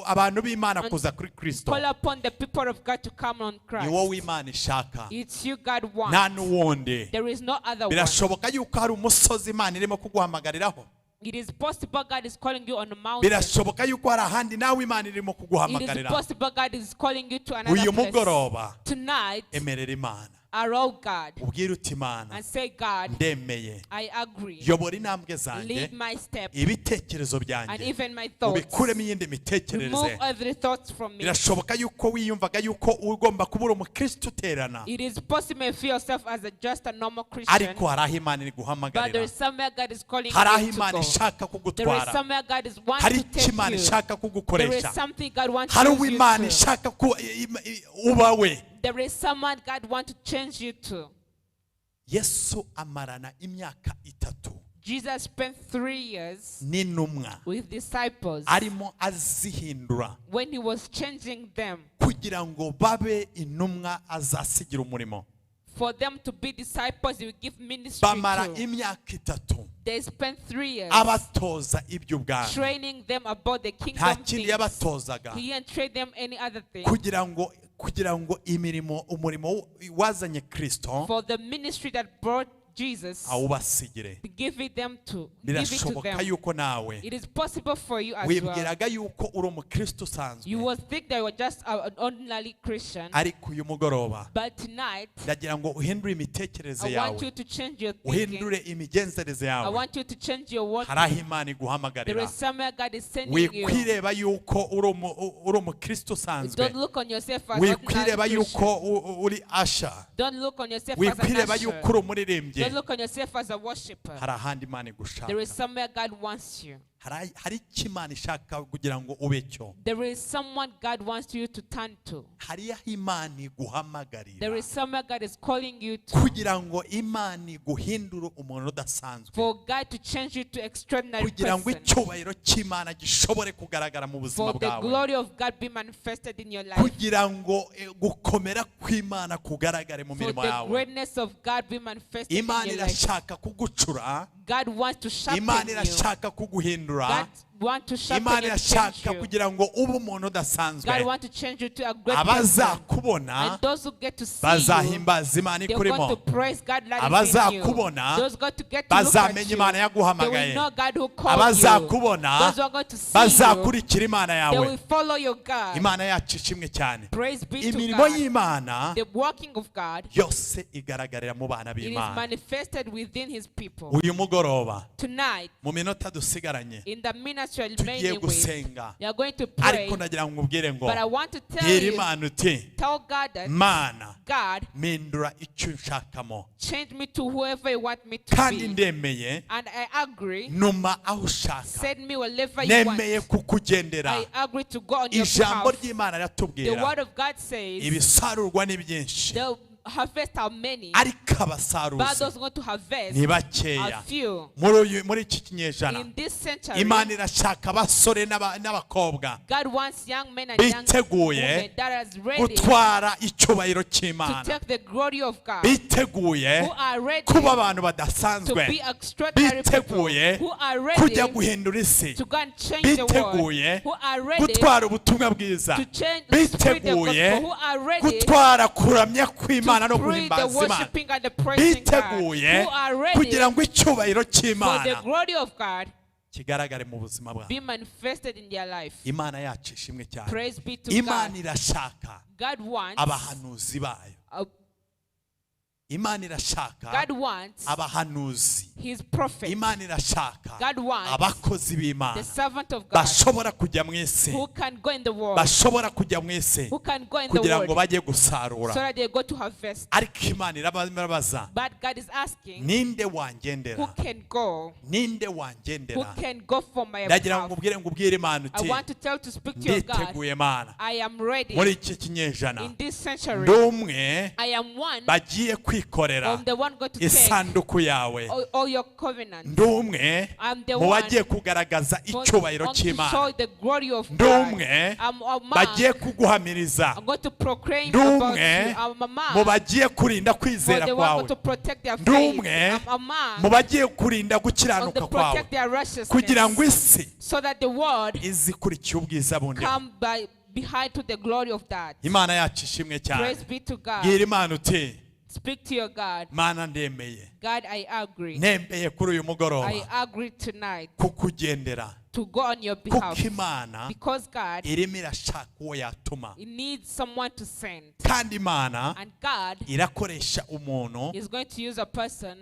abantu b'Imana kuza kuri Kristo. Call upon the people of God to come on Ni Christ. wowe Imana ishaka, It's you God nta wants. n'uwundi. There is no other one. Birashoboka yuko hari umusozi Imana irimo kuguhamagariraho. It is possible God is calling you on a mountain. Birashoboka yuko hari ahandi nawe Imana irimo It is kuguhamagarira. possible God is calling you to another Uyu place. mugoroba Tonight, emerera Imana, arouse God ubwire uti Imana and say, God, ndemeye, I agree. yobora intambwe zanjye, Lead my steps ibitekerezo and byanjye even my thoughts. ubikuremo iyindi Remove mitekerereze. every thought from me. Birashoboka yuko wiyumvaga yuko ugomba kuba uri umukristo uterana, It is possible you feel yourself as just a normal Christian, ariko hari aho Imana iri but there guhamagarira, is somewhere God is calling hari aho you to Imana go. ishaka There is kugutwara, somewhere God is wanting hari to icyo take Imana you. ishaka There is kugukoresha, something God wants hari to uwo use you Imana to. ishaka uba we. There is someone God wants to change you to. Yesu amarana imyaka 3 Jesus spent 3 years n'intumwa with disciples arimo azihindura when he was changing them kugira ngo babe intumwa azasigira umurimo. for them to be disciples. He will give ministry Bamara to. imyaka 3 They spent 3 years abatoza iby'ubwami, training them about the nta kingdom kindi things. yabatozaga, He didn't train them any other thing. kugira ngo umurimo wazanye Kristo For the ministry that brought Jesus, awubasigire. to give it to Birashoboka them. yuko nawe It is possible for you as well. wibwiraga yuko uri umukristo usanzwe, You would think that you were just an ordinary Christian, ariko uyu mugoroba but tonight ndagira ngo uhindure imitekerereze I want yawe, you to change your thinking. uhindure imigenzereze I yawe. want you to change your work. Hari aho Imana There iguhamagarira, is somewhere God is sending you. wikwireba yuko uri umukristo usanzwe, Don't look on yourself as ordinary wikwireba Christian. yuko uri asha, Don't look on yourself as an wikwireba usher. yuko uri umuririmbyi. Don't look on yourself as a worshiper. Hari ahandi Imana There is igushaka, somewhere God wants you. hari icyo Imana ishaka kugira ngo ube cyo, There is someone God wants you to turn to. hari aho Imana There iguhamagarira is somewhere God is calling you to. kugira ngo Imana iguhindure umuntu udasanzwe, For God to change you to extraordinary kugira ngo person. icyubahiro cy'Imana gishobore kugaragara mu buzima For the bwawe, glory of God be manifested in your life. kugira ngo gukomera kw'Imana kugaragare mu For mirimo the yawe. greatness of God be manifested in Imana your life. irashaka kugucura, God wants to sharpen Imana you. irashaka kuguhindura, God wants to sharpen Imana and change irashaka you. kugira ngo ube umuntu udasanzwe. God wants to change you to a great person. Abazakubona And those who get to see you, bazahimbaza Imana they're going to ikurimo, praise God that is in you. abazakubona Those going to get to look at bazamenya you, Imana they will yaguhamagaye, know God who called you. abazakubona Those who are going to see you, bazakurikira Imana they yawe. will follow your God. Imana yacu ishimwe cyane. Praise be to Imirimo God. y'Imana The working of God, yose igaragarira mu bana it is b'Imana. manifested within his people. Uyu mugoroba Tonight, mu minota dusigaranye, in the minutes that you are tugiye remaining with, gusenga you are going to pray. ariko nagira ngo nkubwire ngo But I want to tell bwira you, Imana uti tell God that, Mana God, mpindura icyo nshakamo change me to whoever you want me to kandi be. ndemeye And I agree. numa aho ushaka Send me wherever you want. nemeye kukugendera I agree to go on your ijambo path. ry'Imana The riratubwira word of God says ibisarurwa ni byinshi the harvest are many, ariko but abasaruzi those going to harvest ni are bakeya few. muri iki kinyejana In this century, Imana irashaka abasore n'abakobwa God wants young men and young biteguye women that is ready to gutwara icyubahiro cy'Imana take the glory of God, biteguye who are ready kuba abantu to badasanzwe be extraordinary people, biteguye who are kujya ready guhindura isi to go and change the world, biteguye who are ready gutwara ubutumwa bwiza to change the spirit of biteguye gospel, who are ready gutwara kuramya kw'Imana no to breathe the guhimbaza Imana worshiping and the praising God, biteguye who are ready kugira ngo icyubahiro for the cy'Imana glory of God kigaragare mu buzima bwawe. be manifested in their life. Imana yacu ishimwe cyane. Praise be to Imana God. irashaka God wants abahanuzi bayo. Imana irashaka God wants abahanuzi. his prophet. Imana irashaka God wants abakozi the b'Imana servant of God bashobora kujya mu isi, who can go in the world, bashobora kujya mu isi who can go in the kugira ngo world bajye so gusarura. that they go to harvest. Ariko Imana irabaza, But God is asking, ninde who wangendera? can go? Ninde Who wangendera? can go for my Ndagira ngo path? nkubwire Imana I uti want to tell to speak to your God. nditeguye Mana I am ready muri iki kinyejana in this century. ndi umwe I am one bagiye kwikorera of the one going to take isanduku yawe, all your covenants. ndi umwe I'm the mu one bagiye kugaragaza going icyubahiro to cy'Imana, show the glory of ndi God. umwe I'm a bagiye man. kuguhamiriza, I'm going to proclaim ndi about umwe you. I'm a mu man. bagiye kurinda For kwizera the one kwawe, going to protect their ndi faith. umwe I'm a man. mu bagiye kurinda Going gukiranuka to kwawe, protect their kugira ngo righteousness. isi So that the world izikurikiye ubwiza bundi. come by behind to the glory of God. Imana yacu ishimwe cyane. Praise be to God. Bwira Imana uti Speak to your God. Mana ndemeye, God, I agree. nembeye kuri uyu I mugoroba agree tonight kukugendera, to go on your kuko behalf. Imana Because God, irimo irashaka uwo yatuma, it needs someone to send. kandi Imana And God irakoresha umuntu is going to use a person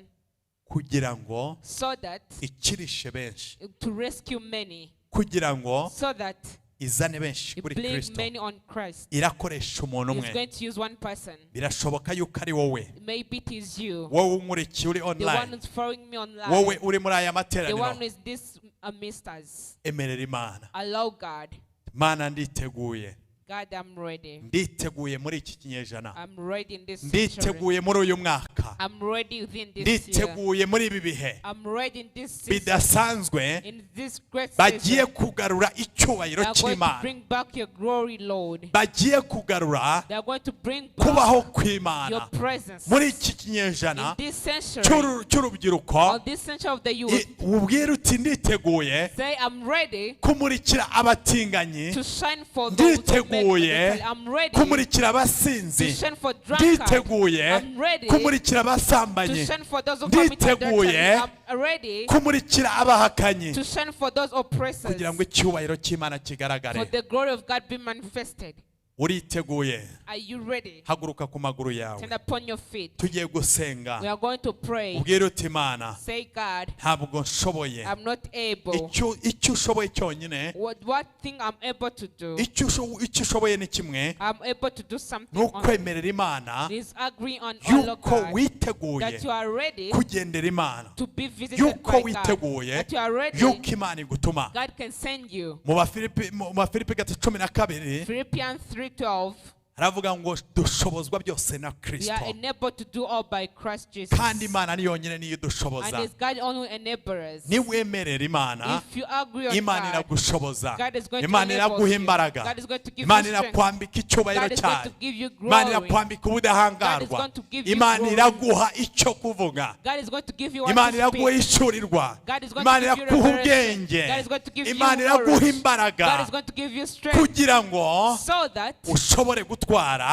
kugira ngo so that ikirishe benshi, to rescue many, kugira ngo so that izane benshi it kuri brings Kristo. many on Christ. Irakoresha umuntu He's umwe. going to use one person. Birashoboka yuko ari wowe, Maybe it is you, wowe unkurikiye uri the one online, who's following me online, wowe uri muri aya the one materaniro. who is this amidst us. Emerera Imana. Allow God. Mana nditeguye, God, I'm ready. nditeguye muri iki kinyejana, I'm ready in this century. nditeguye muri uyu mwaka, I'm ready within this year. nditeguye muri ibi bihe I'm ready in this season. bidasanzwe In this great bagiye season. kugarura icyubahiro They are going to cy'Imana, bring back your glory, Lord. bagiye kugarura They are going to bring back kubaho your kw'Imana presence. muri iki In kinyejana this century, cy'urubyiruko. on this century of the youth, Ubwire uti nditeguye say, I'm ready kumurikira abatinganyi, to shine for those who make nditeguye the I'm ready kumurikira to abasinzi, shine for drunkards. nditeguye I'm ready kumurikira to abasambanyi, shine for those who commit adultery. nditeguye I'm ready kumurikira abahakanyi, to shine for those oppressors. kugira ngo icyubahiro cy'Imana For kigaragare. the glory of God be manifested. Uriteguye? Are you ready? Haguruka ku maguru yawe, Stand upon your feet. tugiye We gusenga. are going to pray. Ubwire uti Imana, Say, God, ntabwo nshoboye. I'm not able. Icyo ushoboye cyonyine, What thing I'm able to do? icyo ushoboye ni kimwe, I'm able to do something ni on ukwemerera Imana is agree on all of yuko God witeguye that you are ready kugendera Imana, to be visited yuko by God. witeguye That you are ready. yuko Imana igutuma. God can send you. Mu Bafilipi 12 Philippians 3:12. haravuga ngo dushobozwa byose na We Kristo, are enabled to do all by Christ Jesus. kandi Imana ni yonyine niyo And idushoboza. it's God only who enables us. Niwemerera Imana, If you agree on Imana God, iragushoboza, God is going to Imana enable iraguha you. imbaraga, God is going to give Imana you strength. irakwambika icyubahiro God is going cyayo, to give you Imana glory. irakwambika God is ubudahangarwa, going to give you Imana glory. iraguha icyo kuvuga, God is going to give you what Imana to iraguha speak. ishurirwa, God is going Imana to give you iraguha revelation. ubwenge, God is going to give you Imana iraguha courage. imbaraga, God is going to give you strength kugira ngo so that ushobore gutwara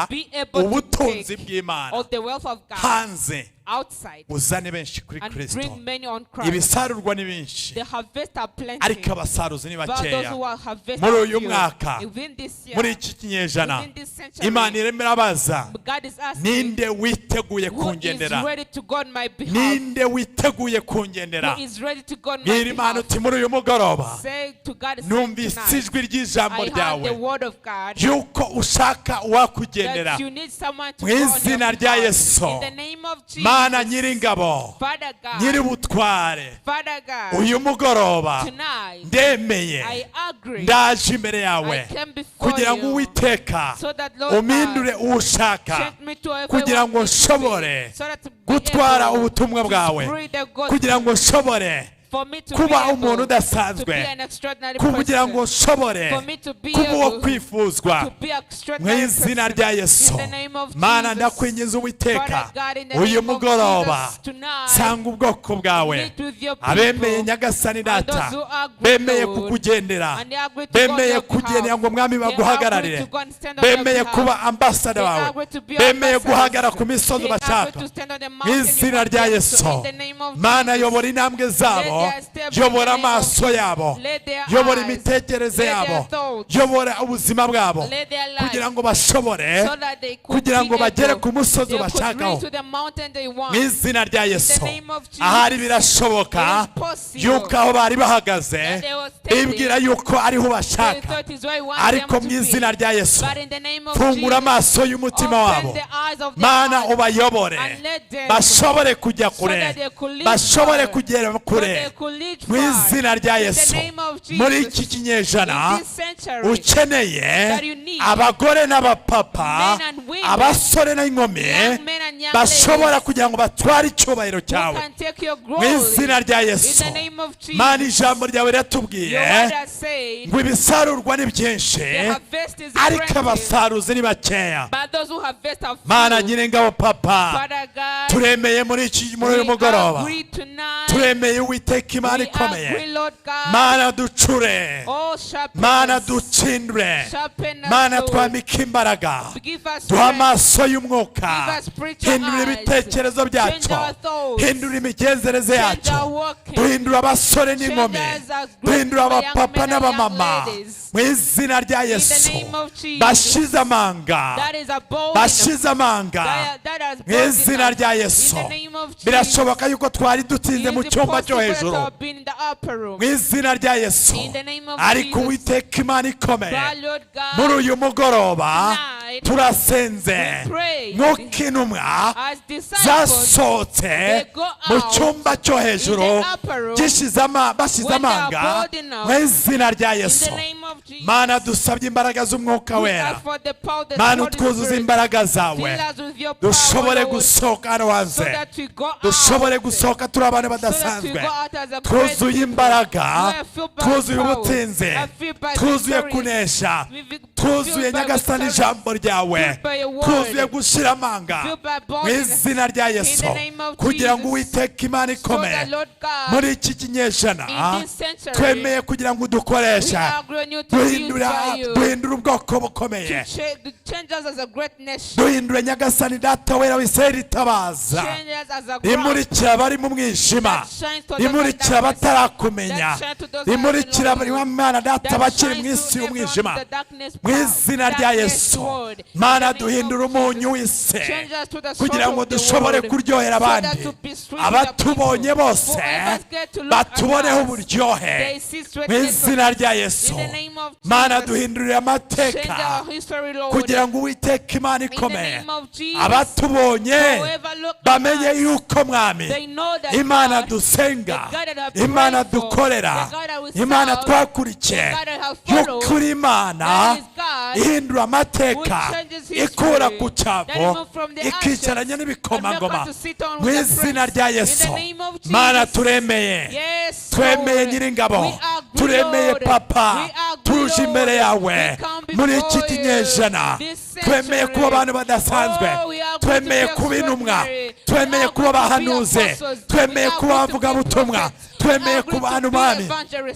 be able to ubutunzi take bw'Imana of the wealth of God hanze outside uzane benshi kuri and Kristo. bring many on Christ. Ibisarurwa ni benshi The harvest are plenty, ariko abasaruzi ni but those bakeya. who are harvesting Muri are uyu few. mwaka, Within this year, muri iki kinyejana, within this century, Imana iremera abaza, God is asking, ninde witeguye who is kungendera? ready to go on my behalf? Ninde witeguye kungendera? Who is ready to go on my Bwira Imana behalf? uti muri uyu mugoroba Say to God, say numvise tonight, ijwi ry'ijambo I heard ryawe the word of God yuko ushaka uwakugendera. that you need someone to Mu go on your izina rya behalf. Yesu, In the name of Jesus, Mana nyiringabo, Father God, nyiributware, Father God, uyu mugoroba tonight ndemeye, I agree, ndaje imbere I yawe came before kugira ngo you, Uwiteka so that Lord umindure God, uwo ushaka, sent me to wherever kugira you ngo want me to be, nshobore so that to be gutwara able ubutumwa to bwawe, spread the gospel, kugira ngo nshobore for me to kuba be umuntu able to be udasanzwe, an extraordinary kugira ngo person, nshobore for me to be kuba uwo able kwifuzwa. to be an Mu extraordinary izina person. rya Yesu, In the name of Mana Jesus, ndakwinginze Uwiteka, Father God, in the uyu name of mugoroba Jesus, tonight, sanga ubwoko bwawe, meet with your abemeye people, Nyagasani and Data, those who agree, bemeye Lord, kukugendera, and they agree to go on bemeye your kugendera behalf. ngo Mwami They agree baguhagararire, to go and stand on your bemeye behalf. kuba ambasada They bawe, agree to be your bemeye ambassadors. guhagarara ku misozi They agree bashaka. to stand on the Mu mountain you izina want rya them to. Yesu, In the name of Mana Jesus, yobora intambwe zabo, let their steps yobora in the name of amaso yabo, let their yobora eyes, imitekerereze let their yabo, thoughts, yobora ubuzima bwabo, let their kugira life, ngo bashobore so that they could kugira ngo be bagere able, ku musozi they could bashakaho. reach to the mountain they want. Mu izina rya Yesu, name of Jesus, ahari birashoboka it is possible yuko aho bari bahagaze that they were standing, bibwira yuko ariho they bashaka, thought is where you want ariko them mu to izina be. rya Yesu, But in the name of fungura Jesus, amaso y'umutima wabo, open the eyes of their Mana heart ubayobore, and let them bashobore kujya so kure, that they could lead bashobore far, kugera so kure. they could lead Mu far. izina rya In Yesu, the name of muri Jesus, iki kinyejana in this century, ukeneye that you need abagore n'abapapa, men and women, abasore n'inkumi young men and young bashobora ladies, kugira ngo batware icyubahiro who cyawe. can take your Mu glory. izina rya In Yesu, the name of Jesus, Mana ijambo ryawe your riratubwiye word has said, ngo ibisarurwa ni byinshi the harvest is ariko plenty, abasaruzi ni bakeya. but those who harvest are Mana few. nyiringabo papa, Father God, turemeye muri uyu we mugoroba, agree tonight. turemeye Uwiteka Imana We ikomeye. agree, Lord God. Mana ducure, Oh, sharpen Mana us. dutsindure, Sharpen us, Mana Lord. twambike imbaraga, Give us duha strength. amaso y'umwuka, Give us spiritual hindura eyes. ibitekerezo byacu, Change our thoughts. hindura imigenzereze Change yacu, our walking. duhindura abasore n'inkumi, Change us as duhindura young abapapa men and young n'abamama. ladies. Mu izina rya In the Yesu, name of Jesus, bashize amanga, that is a bold bashize amanga. that has Mu izina bold rya enough. Yesu, In the name of Jesus, birashoboka yuko twari dutinze it mu is cyumba cyo possible to hejuru. have been in the upper room. Mu izina rya Yesu, In the name of ariko Jesus, Uwiteka Imana ikomeye, God, Lord muri God, uyu mugoroba tonight, turasenze we pray nk'uko intumwa as disciples, zasohotse they go mu out cyumba cyo hejuru in the upper room bashize when they are amanga. bold enough. Mu izina rya In Yesu, the name of Jesus, Mana dusabye imbaraga z'umwuka we wera, ask for the power of the Mana Holy utwuzuze Spirit. imbaraga zawe, Fill us with your power, dushobore Lord, gusohoka hano so hanze, that we go out, dushobore gusohoka turi abantu so that we badasanzwe, go out as a great twuzuye people. imbaraga, We are filled by twuzuye power. ubutsinzi, We are filled by twuzuye victory. kunesha, We filled twuzuye by Nyagasani victory. ijambo ryawe, Filled by your word. twuzuye gushira amanga. Filled by Mu boldness. izina rya Yesu, In the name of kugira ngo Jesus, Uwiteka Imana so ikomeye that, Lord God, muri iki kinyejana in this century, twemeye kugira ngo we udukoreshe, agree on you to be used duhindura by you, duhindura ubwoko bukomeye, to change us as a great nation, duhindure Nyagasani Data wera w'Isirayeli itabaza, change us as a great imurikira abari mu mwijima, that shines to those in imurikira darkness, abatarakumenya, that shines to those who imurikira have abari been mu Mana Data that bakiri mu shines isi to everyone y'umwijima. in the darkness Mu power, izina rya darkness Yesu, world. Mana In the name duhindura of umunyu Jesus, w'isi, change us to the kugira salt ngo of the dushobore world, kuryohera so abandi, that to be sweet to the abatubonye people. bose For others get to look at batuboneho us, uburyohe. they see Mu sweetness of izina us. rya Yesu, In the name of Mana Jesus, duhindurire change amateka our history, Lord. kugira ngo Uwiteka Imana In the ikomeye, name of Jesus, abatubonye whoever look at bamenye us, yuko Mwami they know that Imana God, dusenga, the God that I pray Imana for, dukorera, the God that we Imana serve, twakurikiye, the God that have followed, y'ukuri Imana that is God, ihindura amateka, who changes history, ikura ku that cyavo, remove from the ikicaranya ashes, n'ibikomangoma. and make us to sit on Mu with the izina prince. rya In Yesu, the name of Mana Jesus. turemeye, Yes, twemeye Lord. Nyiringabo, We agree, turemeye Lord. Papa, We agree, tuje imbere Lord. yawe We come muri before iki you. kinyejana, This twemeye century. kuba abantu badasanzwe, Oh, we agree twemeye to be kuba intumwa, extraordinary. twemeye We kuba agree to be abahanuzi, apostles. twemeye We kuba agree to be abavugabutumwa, prophets. twemeye ku bantu mwami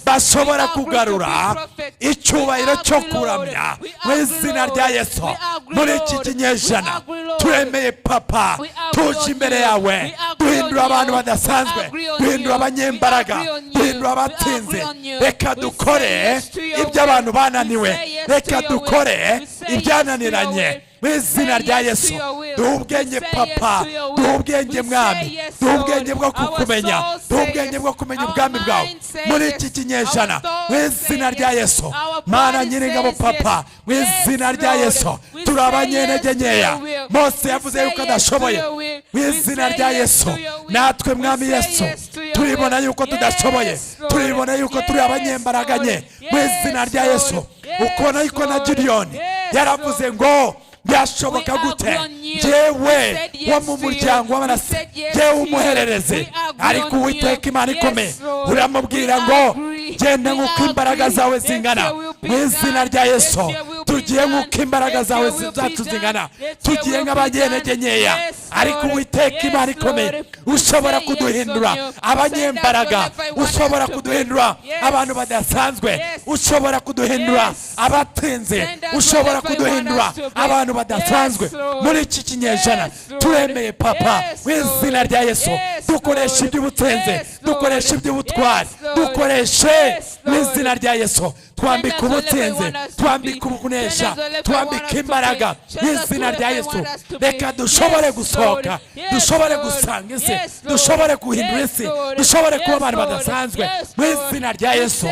bashobora kugarura icyubahiro cyo kuramya mu izina rya Yesu muri iki kinyejana. Turemeye papa, tuje imbere yawe duhindura abantu badasanzwe, duhindura abanyembaraga, duhindura abatinze. Reka dukore ibyo abantu bananiwe, reka dukore ibyananiranye mu izina rya Yesu. Duhe ubwenge papa, duhe ubwenge mwami, duhe ubwenge bwo kukumenya, duhe ubwenge bwo kumenya ubwami bwawe muri iki kinyejana mu izina rya Yesu. Mana nyiringabo papa, mu izina rya Yesu turi abanyenege nkeya. Mose yavuze yuko adashoboye. Mu izina rya Yesu natwe mwami Yesu turibona yuko tudashoboye, turibona yuko turi abanyembaraga nke mu izina rya Yesu. Ukona yuko na Gideon yaravuze ngo byashoboka gute jewe wo mu muryango w'abanase, jewe umuherereze, ariko Uwiteka Imana ikomeye uramubwira ngo genda nk'uko imbaraga zawe zingana mu izina rya Yesu. Tugiye nk'uko imbaraga zawe zacu zingana, tugiye nk'abanyenege nkeya, ariko Uwiteka Imana ikomeye ushobora kuduhindura abanyembaraga, ushobora kuduhindura abantu badasanzwe, ushobora kuduhindura abatinze, ushobora kuduhindura abantu badasanzwe muri iki kinyejana. Turemeye papa mu izina rya Yesu, dukoresha iby'ubutsinze, dukoresha iby'ubutwari, dukoreshe mu izina rya Yesu. Twambika ubutsinze, twambika ubunesha, twambika imbaraga mu izina rya Yesu. Reka dushobore gusohoka, dushobore gusanga isi, dushobore guhindura isi, dushobore kuba abantu badasanzwe mu izina rya Yesu.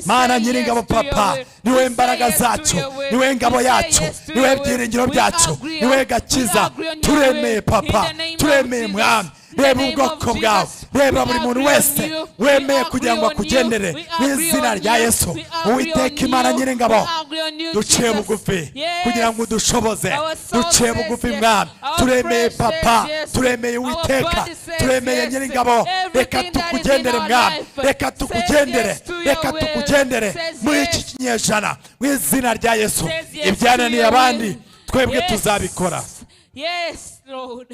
Mana nyiringabo papa, niwe imbaraga zacu, niwe ngabo yacu, niwe byiringiro byacu, niwe gakiza. Turemeye papa, turemeye mwami. Reba ubwoko bwawe, reba buri muntu wese wemeye kugira ngo akugendere mu izina rya Yesu. Uwiteka Imana nyiringabo duciye bugufi kugira ngo udushoboze, duciye bugufi mwami. Turemeye papa, turemeye Uwiteka, turemeye nyiringabo. Reka tukugendere mwami, reka tukugendere, reka tukugendere muri iki kinyejana mu izina rya Yesu. Ibyananiye abandi twebwe tuzabikora. Yes, Lord.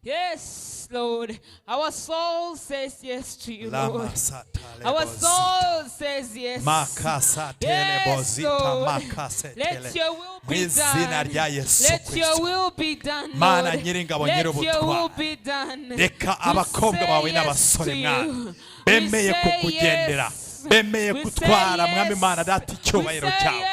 Yes, Lord. Our soul says yes to you, Lord. Our soul says yes. Yes, Lord. Let your will be done. Let your will be done, Lord. Let your will be done. Reka abakobwa bawe n'abasore mwami bemeye kukugendera, bemeye kutwara mwami Mana data icyubahiro cyawe,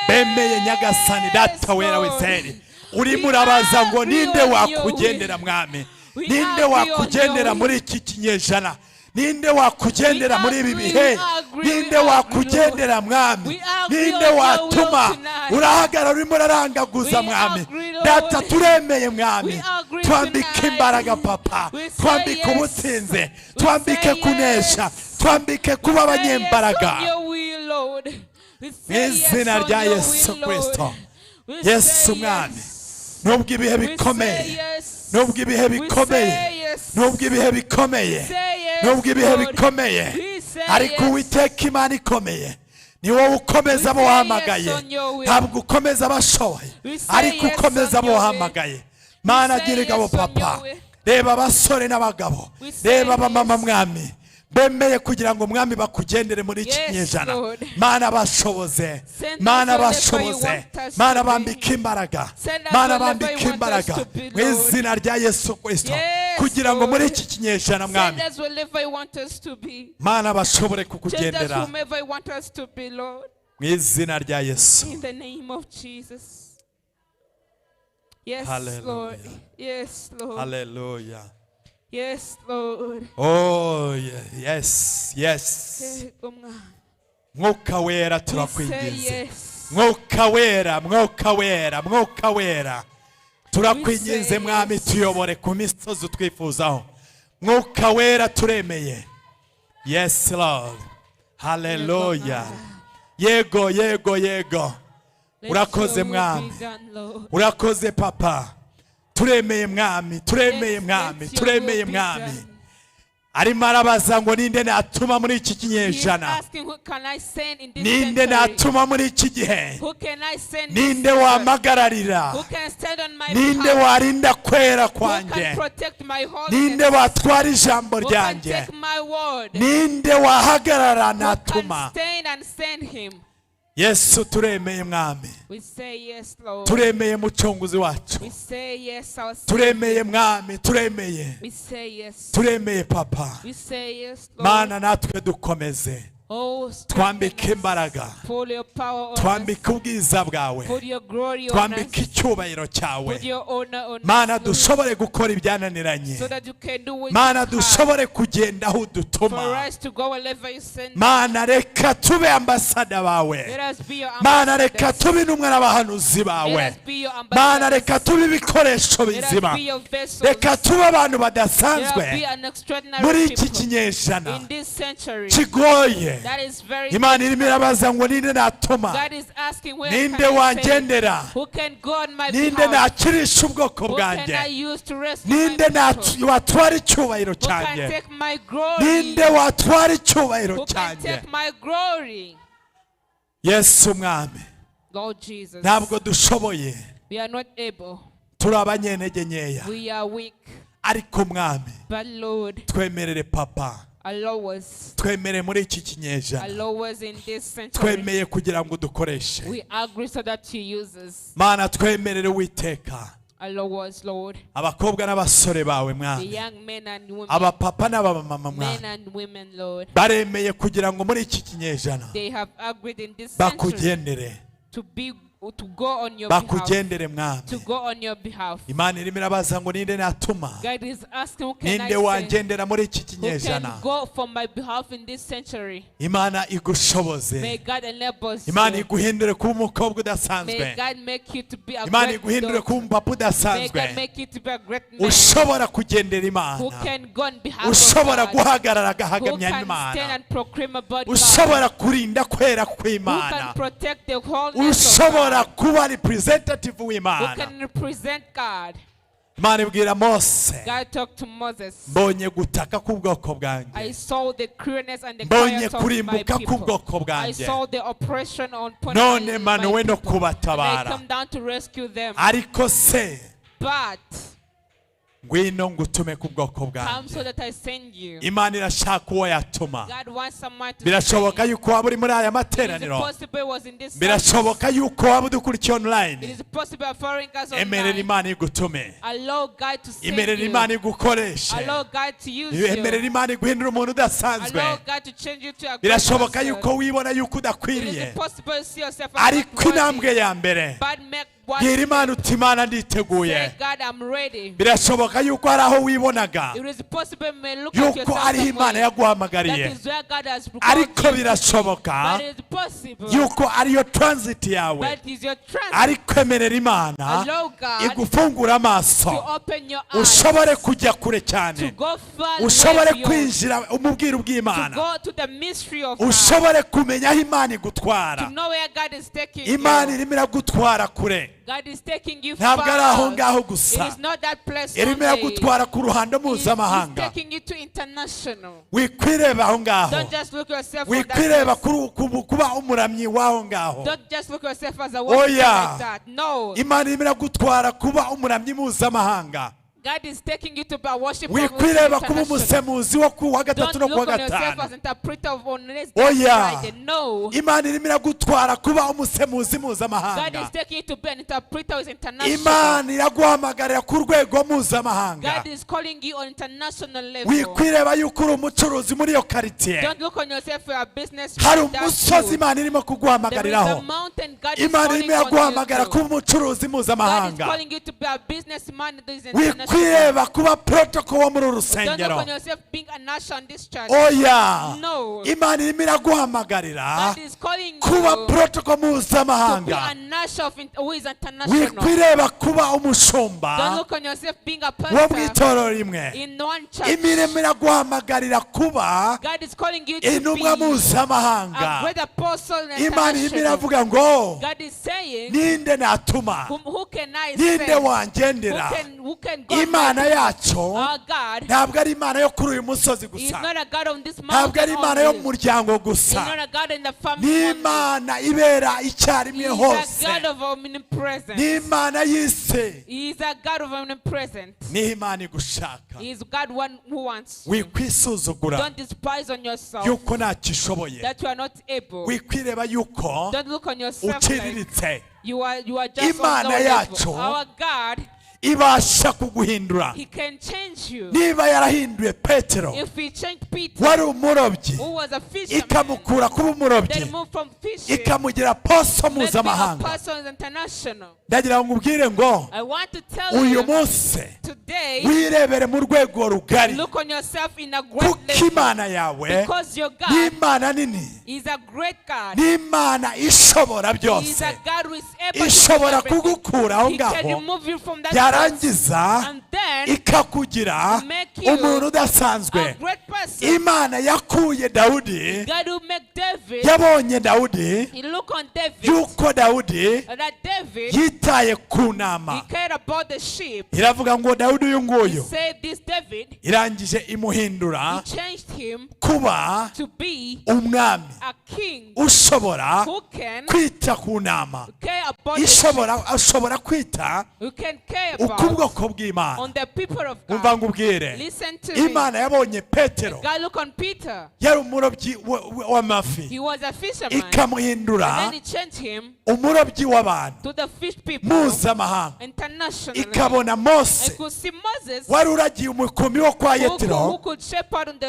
bemeye nyagasani data wera w'Isirayeli. Urimo urabaza ngo ninde wakugendera mwami, ninde wakugendera muri iki kinyejana, ninde wakugendera muri ibi bihe, ninde wakugendera mwami, ninde watuma urahagarara urimo urarangaguza mwami. Data turemeye mwami, twambike imbaraga papa, twambike ubutsinze, twambike kunesha, twambike kuba abanyembaraga mu izina rya Yesu Kristo. Yesu mwami, nubwo ibihe bikomeye, nubwo ibihe bikomeye, nubwo ibihe bikomeye, nubwo ibihe bikomeye, ariko Uwiteka Imana ikomeye ni wowe ukomeza abo wahamagaye. Ntabwo ukomeza abashoboye, ariko ukomeza abo wahamagaye. Mana nyiringabo papa, reba abasore n'abagabo, reba abamama mwami bemeye kugira ngo mwami bakugendere muri iki kinyejana. Mana bashoboze, Mana bashoboze, Mana bambike imbaraga, Mana bambike imbaraga mu izina rya Yesu Kristo, kugira ngo muri iki kinyejana mwami Mana bashobore kukugendera mu izina rya Yesu. Yes, Lord. Yes, Lord. Hallelujah. Yes, Lord. Oh, yes, yes. Mwuka wera turakwinginze. Mwuka wera, mwuka wera, mwuka wera. Turakwinginze mwami tuyobore ku misozi twifuzaho. Mwuka wera turemeye. Yes, Lord. Hallelujah. Yego, yego, yego. Urakoze mwami. Urakoze papa. Turemeye mwami, turemeye mwami, turemeye mwami. arimo arabaza ngo ninde natuma muri iki He is kinyejana, asking, who can I send in this ninde century? natuma muri iki gihe, Who can I send ninde this century? wamagararira, Who can stand on my ninde behalf? warinda kwera Who can kwanjye, protect my holiness? ninde watwara ijambo Who can ryanjye, take my word? ninde wahagarara Who can natuma. stand and send him? Yesu turemeye mwami, We say yes, Lord. turemeye mucunguzi wacu, We say yes, our Savior. turemeye mwami, turemeye, We say yes. turemeye papa. We say yes, Lord. Mana natwe dukomeze, Oh, twambike imbaraga, put your power on us. twambike ubwiza bwawe, Put your glory on twambike us. icyubahiro cyawe. Put your honor on Mana us, Lord, dushobore gukora ibyananiranye, so that you can do what Mana you have. dushobore kugenda aho For udutuma. us to go wherever you send. Mana reka tube ambasada Let bawe, us be your Mana reka ambassadors. tube intumwa n'abahanuzi Let bawe, us be your Mana ambassadors. reka tube ibikoresho Let us bizima, be your vessels. reka tube abantu Let us be badasanzwe an extraordinary muri iki people kinyejana in this century. kigoye. That is very Imana irimo irabaza ngo ninde natuma, God is asking, where ninde can I send? wangendera, Who can go on my ninde behalf? nakirisha ubwoko Who can I bwanjye, use to rescue my ninde people? watwara icyubahiro Who can cyanjye, take my glory? ninde watwara icyubahiro Who can cyanjye. take my glory? Yesu mwami, Lord Jesus, ntabwo dushoboye, we are not able. turi abanyentege nkeya, We are weak. ariko mwami But Lord, twemerere papa, allow us. twemere muri iki kinyejana, Allow us in this century. twemeye kugira ngo dukoreshe. We agree so that you use us. Mana twemerere Uwiteka, Allow us, Lord. abakobwa n'abasore bawe The mwami, young men and women. abapapa n'abamama Men mwami, and women, Lord. baremeye kugira ngo muri iki kinyejana They have agreed in this century bakugendere, to go on your behalf. bakugendere mwami. To go on your behalf. Imana irimo irabaza ngo ninde natuma, God is asking, who can I ninde send? wangendera muri iki Who can kinyejana. go for my behalf in this century? Imana igushoboze, May God enable us. Imana iguhindure kuba umukobwa May udasanzwe, God make you to be a Imana great iguhindure kuba daughter. umupapa May udasanzwe, God make you to be a great man ushobora kugendera who Imana, can go on behalf of ushobora God, guhagarara who agahagamya can stand Imana, and proclaim about God, ushobora kurinda kwera who kw'Imana, can protect the wholeness of ushobora God, kuba representative who w'Imana. can represent God. Imana ibwira Mose, God talked to Moses. mbonye gutaka k'ubwoko I bwanjye, saw the cruelness and the mbonye quiet of my kurimbuka people. k'ubwoko I bwanjye, saw the oppression upon none my manuwe no people. And I kubatabara. come down to rescue them. Ariko se But ngwino ngutume ku bwoko come bwanjye. so that I send you. Imana irashaka uwo yatuma. God wants someone to Birashoboka send you. yuko waba uri muri aya It is materaniro, possible it was in this service. birashoboka yuko waba udukurikiye It online. is possible following us Emerera online. Imana igutume, Allow God to send emerera you. Imana igukoreshe, Allow God to use you. emerera Imana iguhindura umuntu udasanzwe. Allow God to change you to a great Birashoboka person. yuko wibona yuko It udakwiriye, is possible to see yourself as ariko not worthy. intambwe ya mbere But make one bwira Imana step. uti Imana Say, nditeguye. God, I'm ready. Birashoboka yuko hari aho wibonaga It is possible you may look at yuko yourself ariho Imana somewhere. That yaguhamagariye, is where God has called ariko you. birashoboka But it is possible. yuko ariyo transit yawe, But it is your transit. ariko emerera Imana Allow God igufungura to amaso, open your eyes. ushobore kujya kure To cyane, go far ushobore away beyond. kwinjira umubwiro To bw'Imana, go to the mystery of God. ushobore kumenya aho Imana To igutwara. know where God is taking Imana you. irimo iragutwara kure, God is taking you ntabwo ari aho far. ngaho It gusa, is not that place irimo only. iragutwara ku ruhando He's mpuzamahanga. taking you to international. Wikwireba aho ngaho, Don't just look at yourself on that wikwireba place. kuba umuramyi w'aho ngaho. Don't just look at yourself as a worshiper Oya. like that. No. Imana irimo iragutwara kuba umuramyi mpuzamahanga. God is taking you to be a worshiper. Wikwireba kuba international. umusemuzi wo kuwa gatatu no Don't kuwa look on yourself as gatanu. interpreter of on Wednesday, Oya. Friday. No. Imana irimo iragutwara kuba umusemuzi God is mpuzamahanga. taking you to be an interpreter with international. Imana iraguhamagarira ku rwego mpuzamahanga. God is calling you on international level. Wikwireba yuko uri umucuruzi muri iyo karitsiye. Don't look on yourself as a business. Hari man, that's umusozi you. Imana irimo There is a kuguhamagariraho. mountain God is Imana calling irimo on you iraguhamagara to. kuba umucuruzi God is mpuzamahanga. calling you to be a businessman that is international. Wikwireba kuba protocol wo muri uru Don't look rusengero. on yourself being an usher in this church. Oya. No. Imana irimo iraguhamagarira God is calling you kuba you protocol to be mpuzamahanga. a nation who is international. Wikwireba kuba umushumba Don't look on yourself being a wo pastor mw'itorero rimwe. in one church. Imirimo iraguhamagarira kuba God is calling you to be intumwa a mpuzamahanga. great apostle Imana irimo international. iravuga ngo God is saying, ninde natuma, who can I ninde send? wangendera. Who can go? Imana yacu Our God ntabwo ari Imana yo kuri uyu musozi is gusa, not a God on this ntabwo mountain ari Imana yo only. mu muryango He's gusa, not a God in the ni family only. Imana ibera icyarimwe He's a hose, God of omnipresence. ni Imana y'isi, He's a God of omnipresence. ni Imana igushaka. He's God one who wants you. Wikwisuzugura Don't despise on yourself yuko ntakishoboye, that you are not able. wikwireba yuko Don't look on yourself like uciriritse. you are just on Imana low yacu level. Our God, ibasha kuguhindura. He can change you. Niba yarahinduye Petero If He changed Peter, wari umurobyi who was a fisherman, ikamukura kuba umurobyi then moved from fishing, ikamugira poso make me a mpuzamahanga, person international. ndagira ngo nkubwire ngo I want to tell uyu you munsi today, wirebere mu rwego rugari, look on yourself in a great kuko level, Imana yawe because your ni God Imana nini, is a great God. ni Imana ishobora He is byose, a God who is able to do ishobora everything. kugukura aho He can ngaho remove you from that place yarangiza and then ikakugira make you umuntu udasanzwe. a great person. Imana yakuye Dawudi, God will make David, yabonye Dawudi he look on David, yuko Dawudi that David, yitaye ku he nama. cared about the sheep. Iravuga ngo Dawudi uyu He nguyu said this David, irangije imuhindura he changed him kuba to be umwami a king ushobora who can kwita ku nama, care about the sheep, ashobora kwita who can care uko about ubwoko bw'Imana. on the people of Umva God. ngubwire, Listen to me. Imana yabonye Petero God look on Peter. yari umurobyi w'amafi, He was a fisherman. ikamuhindura And then he changed him umurobyi w'abantu to the fish people mpuzamahanga. internationally. Ikabona I Mose could see Moses wari uragiye umukumi wo kwa who Yetiro, could shepherd on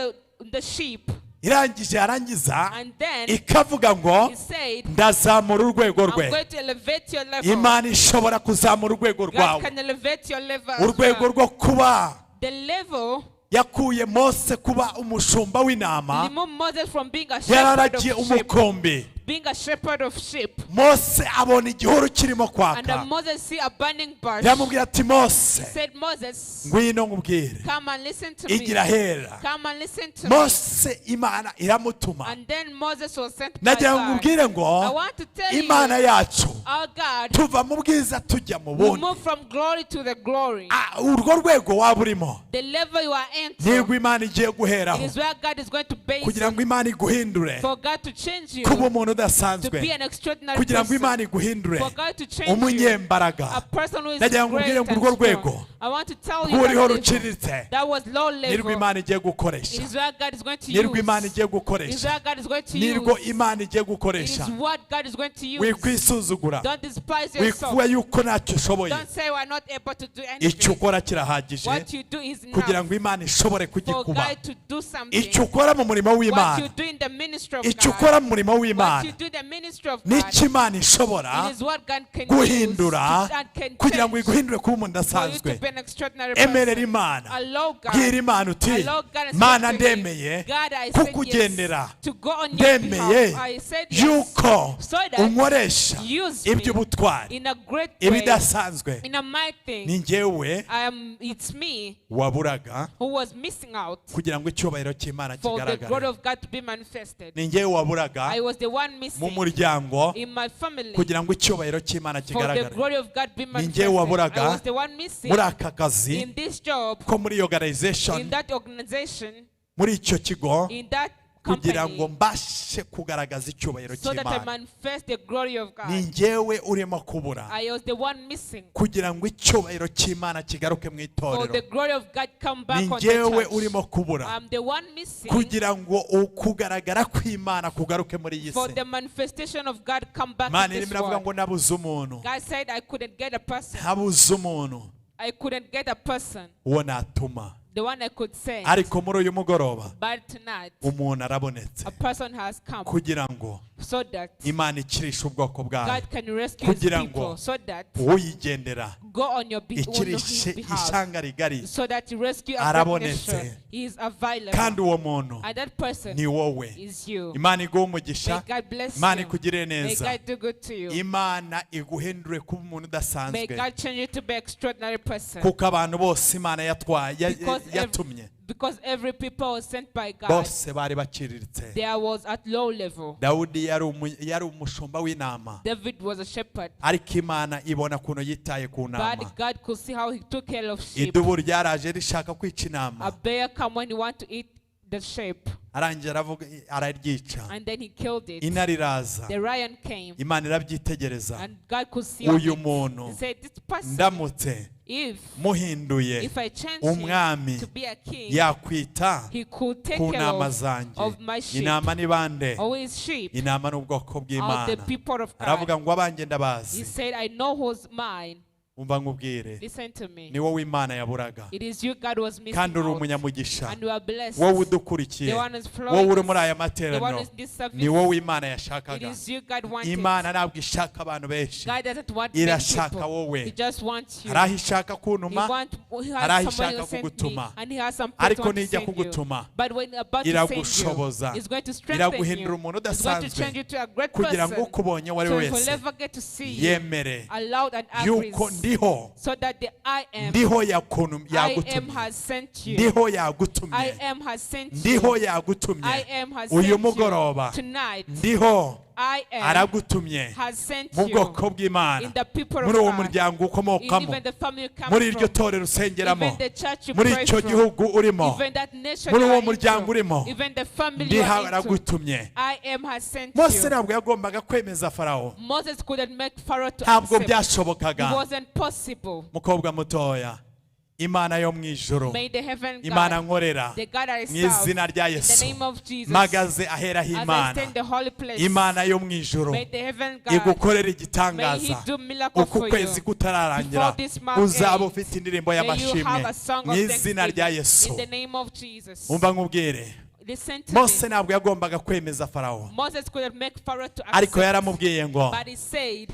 the sheep. irangije yarangiza And then ikavuga ngo he said, ndazamura urwego I'm rwe. going to elevate your level. Imana ishobora kuzamura urwego God rwawe, can elevate your level as urwego well. rwo kuba The level yakuye Mose kuba umushumba w'intama, remove Moses from being a shepherd yararagiye of sheep. umukumbi. Being a shepherd of sheep. Mose abona igihuru kirimo And kwaka, then Moses see a burning bush. yamubwira ati Mose He said, Moses, ngwino nkubwire, come and listen to me. igira hera. Come and listen to me. Mose Imana iramutuma. And then Moses was sent by Nagira ngo God. nkubwire I ngo want to tell Imana you, yacu our God, tuva mu bwiza tujya mu we bundi. move from glory to the glory. Urwo rwego waba urimo The level you are entering, nirwo Imana igiye it guheraho is where God is going to base kugira ngo Imana iguhindure for God to change you kuba umuntu to be udasanzwe, an extraordinary kugira ngo person. Imana iguhindure For God to change you, umunyembaraga. a person who is Nagira ngo great nkubwire ngo and urwo strong. rwego I want to tell you rwuriho that ruciriritse that was low nirwo level. Imana igiye It gukoresha, is where God is going to nirwo Imana use. igiye It is gukoresha, where God is going to nirwo use. Imana igiye It is gukoresha. what God is going to use. Wikwisuzugura, Don't despise yourself. wikuba yuko ntacyo ushoboye, Don't say we're not able to do icyo anything. ukora kirahagije What you do is kugira enough ngo Imana ishobore for kugikuba. God to do something. Icyo ukora mu murimo What you w'Imana, do in the ministry of icyo God. ukora mu murimo What w'Imana you do in the ministry of God. nicyo Imana ishobora It is what God can guhindura use and can kugira ngo change iguhindure kuba umuntu for you to udasanzwe. be an extraordinary Emerera person. Imana, Allow God. bwira Imana uti Allow God and Mana say to him, ndemeye God, I said kukugendera, yes to go on your ndemeye behalf. I said yes yuko so that unkoresha use me iby'ubutwari in a great way, ibidasanzwe. in a mighty thing. Ni njyewe It's me waburaga who was missing out kugira ngo icyubahiro cy'Imana for the glory kigaragare. of God to be manifested. Ni njyewe waburaga I was the one mu missing muryango in my family kugira ngo icyubahiro cy'Imana for the kigaragare. glory of God to be Ni manifested. njyewe waburaga I was the one missing muri aka kazi in this job, ko muri organization, in that organization, muri icyo kigo, in that kugira ngo company, mbashe kugaragaza icyubahiro so that I cy'Imana. manifest the glory of Ni God. njyewe urimo kubura I was the one missing kugira ngo icyubahiro cy'Imana kigaruke mu for the itorero. glory of God come back Ni on the njyewe church. urimo kubura I'm the one missing kugira ngo ukugaragara kw'Imana kugaruke muri iyi for si. the manifestation of God come back Imana in this irimo iravuga world. ngo nabuze umuntu, God said I couldn't get a person. habuze umuntu I couldn't get a person, uwo natuma, the one I could send. ariko muri uyu mugoroba But tonight, umuntu arabonetse a person has come kugira ngo so that Imana ikirishe ubwoko bwayo, God can rescue his kugira ngo people, so that uyigendera go on your ikiri his behalf, ishanga rigari so that he rescue a great nation. arabonetse He is available. kandi uwo muntu And that person ni wowe. is you. Imana iguhe May umugisha, God bless Imana you. ikugirire May neza, God do good to you. Imana iguhindure kuba umuntu May udasanzwe, God change you to be an extraordinary person. kuko abantu bose Imana Because yatumye Because every people was sent by God, bose bari baciriritse. there was at low level. Dawudi yari umushumba w'intama, David was a shepherd, ariko Imana ibona kuno yitaye ku ntama. but God could see how he took care of sheep. Idubu ryaraje rishaka kwica A intama, bear come when he want to eat the sheep, arangira aravuga araryica. and then he killed it. Intare iraza, The lion came, Imana irabyitegereza, and God could see on uyu it. muntu He said, this person, ndamutse if muhinduye I change umwami him to be a king, yakwita he could take ku care ntama of zanjye. my sheep. Intama ni bande? Or his sheep Intama ni ubwoko are the bw'Imana. people of God. Aravuga ngo abanjye He ndabazi. said, I know who's mine. Umva nkubwire, Listen to me. ni wowe Imana yaburaga, It is you God was missing kandi uri out. umunyamugisha. And you are blessed. Wowe udukurikiye, The one is wowe flowing. uri muri aya The one materaniro, is this service. ni wowe Imana It yashakaga. is you God wanted. Imana ntabwo ishaka abantu benshi, God doesn't want many irashaka people. wowe. He just wants you. hari aho ishaka He kuntuma, has hari aho somebody ishaka who sent me, kugutuma, and he has some people ariko who want to nijya send you. kugutuma But when about to send you, iragushoboza, it's going to strengthen iraguhindura you. umuntu It's going to udasanzwe, change you to a great kugira ngo person. ukubonye uwo ari So we he will wese never get to see you yemere allowed and yuko agrees. ndiho, So that the I am yagutumye, has sent you. ndiho I yagutumye, am has sent you. ndiho I yagutumye, am has uyu sent mugoroba you. Tonight, ndiho I am aragutumye has sent mu you bwoko bw'Imana, in the people of muri uwo God, muryango in ukomokamo, even the family you come muri iryo from, torero usengeramo, even the church you muri pray icyo from, gihugu urimo, even that nation muri you uwo are muryango into, urimo, even the family you ndiho are into. aragutumye. I am has sent Mose you. ntabwo yagombaga kwemeza Farawo, Moses couldn't make Pharaoh to ntabwo accept. It byashobokaga. wasn't possible. Mukobwa mutoya, Imana yo mu ijuru, May the heaven Imana God, nkorera the God I mu serve, izina rya in the Yesu, name of Jesus, mpagaze ahera as I h'Imana, stand in the holy place, Imana yo mu ijuru may the heaven God, igukorera may he igitangaza. do miracle Uku for kwezi you. kutararangira Before this month uzaba ends, ufite indirimbo May you y'amashimwe have a song mu of izina rya thanksgiving Yesu. in the name of Jesus. Umva nkubwire, Listen to Mose me. ntabwo yagombaga kwemeza Farawo, Moses couldn't make Pharaoh to ariko accept, yaramubwiye ngo but he said,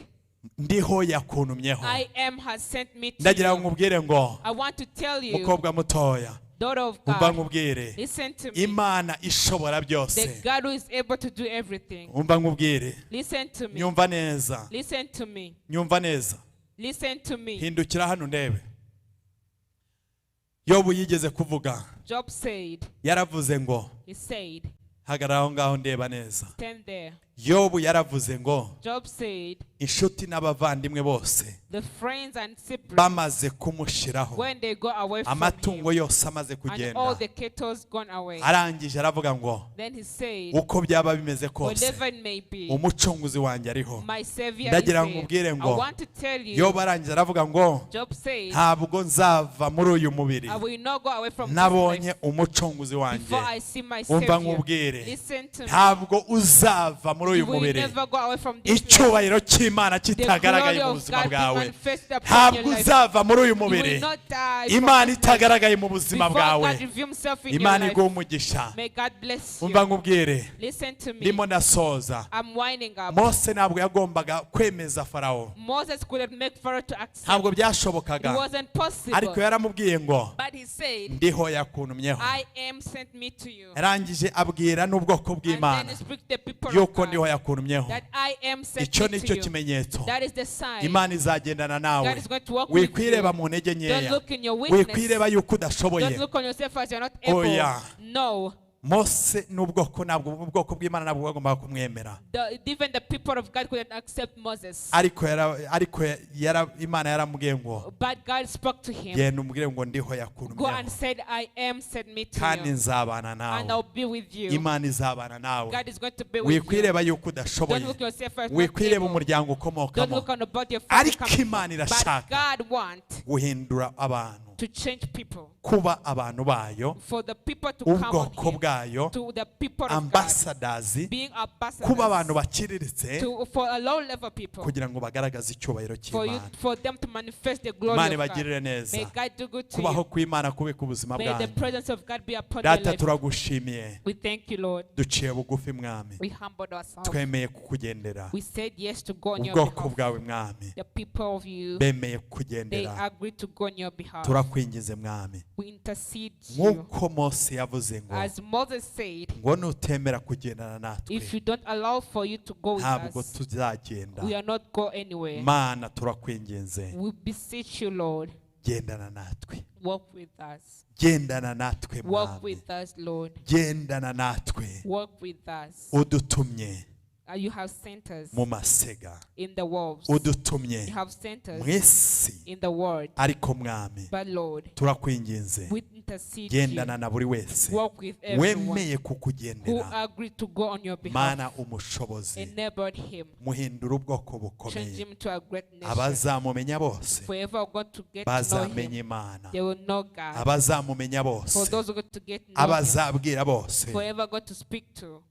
ndiho yakuntumyeho. I am has sent me to Ndagira ngo you. nkubwire ngo I want to tell you, mukobwa mutoya, daughter of umva God, nkubwire, listen to me. Imana ishobora The byose. God who is able to do everything. Umva nkubwire, Listen to me. nyumva neza, Listen to me. nyumva neza, Listen to me. hindukira hano ndebe. Yobu yigeze kuvuga, Job said, yaravuze ngo, he said, hagarara aho ngaho ndeba neza. stand there. Yobu yaravuze ngo, Job said, inshuti n'abavandimwe bose the friends and siblings, bamaze kumushiraho, when they go away from him, amatungo yose amaze and kugenda, all the cattle's gone away. arangije aravuga ngo, Then he said, uko byaba bimeze kose, whatever it may be, umucunguzi wanjye ariho. my Savior is Ndagira ngo here. nkubwire I ngo, want to tell you, Yobu arangije aravuga ngo, Job said, ntabwo nzava muri uyu mubiri I will not go away from this nabonye place umucunguzi wanjye. before I see my Umva Savior. nkubwire, Listen to me. ntabwo uzava muri You uyu will mubiri never go away from this place. icyubahiro cy'Imana The kitagaragaye glory mu of buzima God be bwawe. manifested upon Ntabwo your life. uzava muri uyu You mubiri will not die from Imana this place itagaragaye mu buzima before bwawe. God reveal himself in your Imana life. iguhe umugisha. May God bless you. Umva nkubwire, Listen to me. ndimo ndasoza. I'm winding up. Mose ntabwo yagombaga kwemeza Farawo, Moses couldn't make Pharaoh to accept. ntabwo It byashobokaga, wasn't possible. ariko yaramubwiye ngo, But he said, ndiho yakuntumyeho. I am sent me to you. Yarangije abwira n'ubwoko And then bw'Imana he speak the people of yuko God, ndiho yakuntumyeho. that I am sent Icyo me ni to cyo you. kimenyetso. That is the sign. Imana izagendana nawe. God is going to walk with Wikwireba you. mu ntege Don't nkeya, look in your weakness. wikwireba yuko Don't udashoboye. look on yourself as you're not able. Oya. No. Mose n'ubwoko ntabwo ubwoko bw'Imana ntabwo bagombaga kumwemera, Even the people of God couldn't accept Moses. ariko Imana yaramubwiye ngo, But God spoke to him. genda umubwire ngo ndiho Go yakuntumyeho and said, I am sent me to kandi you. nzabana And nawe. I'll be with you. Imana izabana nawe. God is going to be with you. Wikwireba yuko Don't udashoboye, look yourself as not wikwireba able. umuryango Don't ukomokamo, look on about your family. ariko Imana But irashaka God wants guhindura abantu to change people, kuba abantu bayo, for the people to come on ubwoko him, bwayo, to the people of God, ambassadors, being kuba ambassadors, abantu bakiriritse, for a low level people, kugira ngo bagaragaze icyubahiro cy'Imana. for them to manifest the glory Imana of God. ibagirire neza. May God do good to Kubaho you. kw'Imana kube ku buzima May the bwanyu. presence of God be upon your Data life. turagushimiye. We thank you, Lord. Duciye bugufi mwami. We humbled ourselves. Twemeye kukugendera. We said yes to go on your Ubwoko behalf. bwawe mwami. The people of you, Bemeye they kukugendera. agreed to go on your behalf. Turakwingize mwami. We intercede you. Nk'uko Mose yavuze ngo As Moses said, ngo nutemera kugendana natwe if you don't allow for you to go with ntabwo us, tuzagenda. we are not go anywhere. Mana turakwinginze. We beseech you, Lord, Gendana natwe. walk with us. Gendana natwe Walk mwami. with us, Lord. Gendana natwe. Walk with us. Udutumye You have sent us mu masega. in the wolves. Udutumye You have sent us mu isi. in the world. Ariko mwami But Lord, turakwinginze. we intercede Gendana you. na buri wese Walk with everyone wemeye who kukugendera. agreed to go on your Mana behalf. umushobozi. Enabled him. Muhindura ubwoko Change bukomeye. him to a great nation. Abazamumenya bose Forever God to get to know bazamenya him. Imana. They will know God. Abazamumenya For bose, those who got to get to know him. abazabwira bose Forever God to speak to.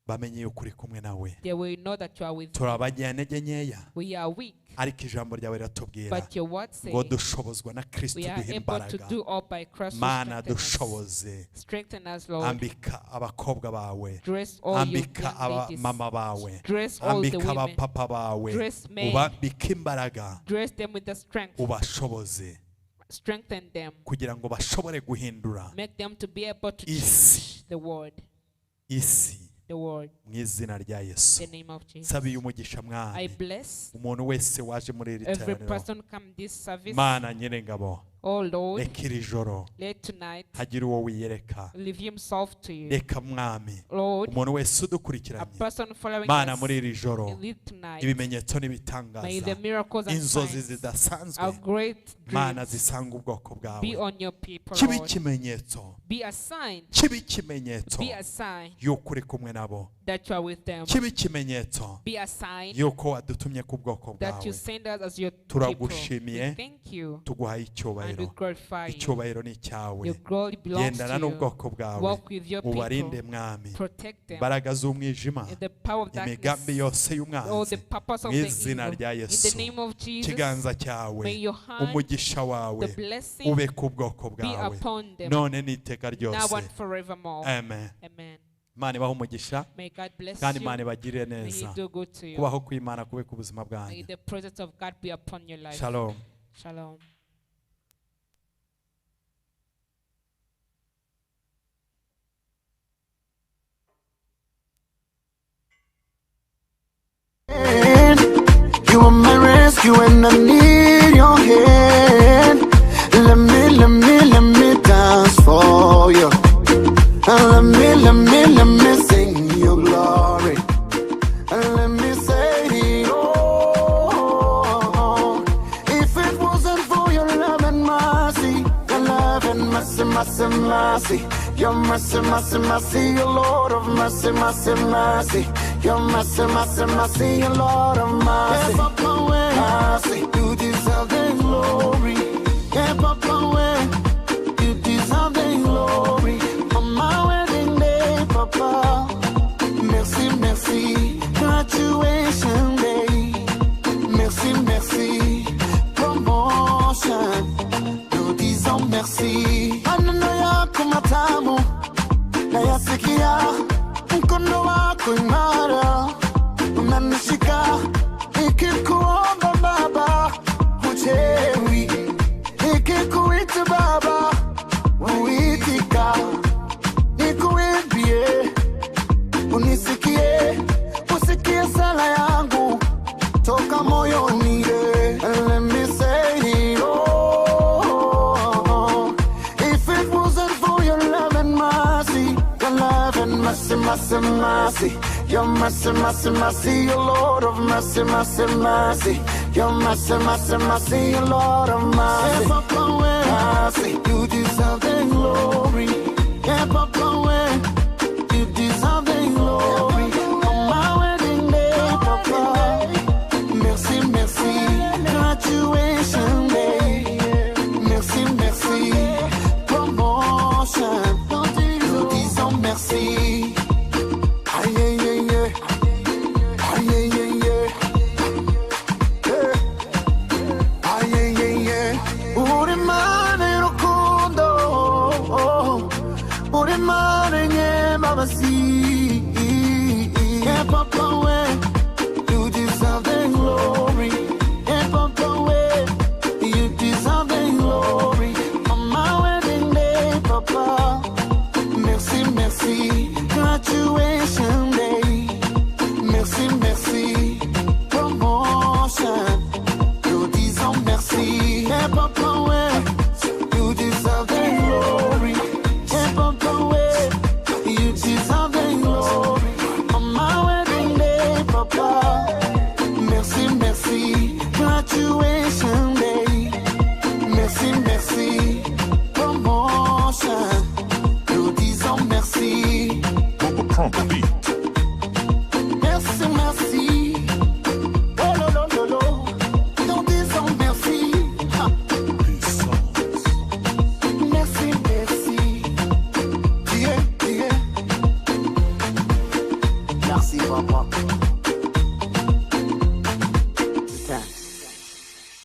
bamenye yuko uri kumwe nawe. They will know that you are with him. Turabanyantege nkeya, We are weak, ariko ijambo ryawe riratubwira but your word says ngo dushobozwa na Kristo we are duha able to imbaraga. do all by Christ who Mana strengthens us. dushoboze. Strengthen us, Lord. Ambika abakobwa bawe, Dress all your ambika young ladies. abamama bawe, Dress all the ambika women. abapapa bawe, Dress men. ubambika imbaraga, Dress them with the strength. ubashoboze Strengthen them. kugira ngo bashobore guhindura Make them to be able to isi, change the world. isi The world. mu izina rya In Yesu. the name of Jesus. Sabiye umugisha I mwami bless umuntu wese waje muri iri every teraniro. person come this service. Mana nyir'ingabo, Oh Lord, reka iri joro let tonight hagira uwo wiyereka. leave himself to you. Reka mwami Lord, umuntu wese a udukurikiranye, person following Mana us, muri iri joro live tonight. ibimenyetso May the n'ibitangaza, miracles and inzozi signs, zidasanzwe, our great Mana dreams, zisanga ubwoko be bwawe. on your people, Kibe Lord. ikimenyetso, Be a sign. kibe ikimenyetso Be a sign yuko uri kumwe nabo. that you are with them. Kibe ikimenyetso Be a sign yuko wadutumye ku bwoko that you bwawe. send us as your people. Turagushimiye. We thank you Tuguhaye and we icyubahiro. glorify you. Icyubahiro ni icyawe. Your glory belongs Gendana to you. n'ubwoko bwawe, Walk with your ubarinde people. mwami Protect them. imbaraga z'umwijima, In the power of imigambi darkness. yose All y'umwanzi, the purpose of mu the izina evil. rya In Yesu. the name of Jesus, Ikiganza cyawe, may your hand, umugisha wawe the blessing, ube ku bwoko be bwawe upon them none n'iteka now ryose. and forevermore. Amen. Amen. Imana ibahe umugisha May God bless kandi you. Imana ibagirire May He neza. do good to you. Kubaho kw'Imana kube ku buzima May bwanyu. the presence of God be upon your life. Shalom. Shalom. You are my rescue and I need your hand. Let me dance for you. Let me sing your glory. Let me say, oh, if it wasn't for your love and mercy, mercy, your mercy, your Lord of mercy, your mercy, your Lord of mercy. Step up my way, mercy, you deserve the glory. Step up my way, you deserve the glory. On my wedding day, Papa, merci, graduation day, merci, promotion. Nous disons merci. Maneno yako matamu nayasikia, mkono wako imara unanishika, ikikuomba Baba huchewi, ikikuita Baba huitika, nikuimbie unisikie, usikie sala yangu toka moyoni. Let me say, oh, if it wasn't for your love and mercy, your mercy, your Lord of mercy, your mercy, your Lord of mercy. Step up my way, mercy, you deserve the glory. Step up my way, you deserve the glory. On my wedding day, Papa, merci, graduation day, merci, Papa.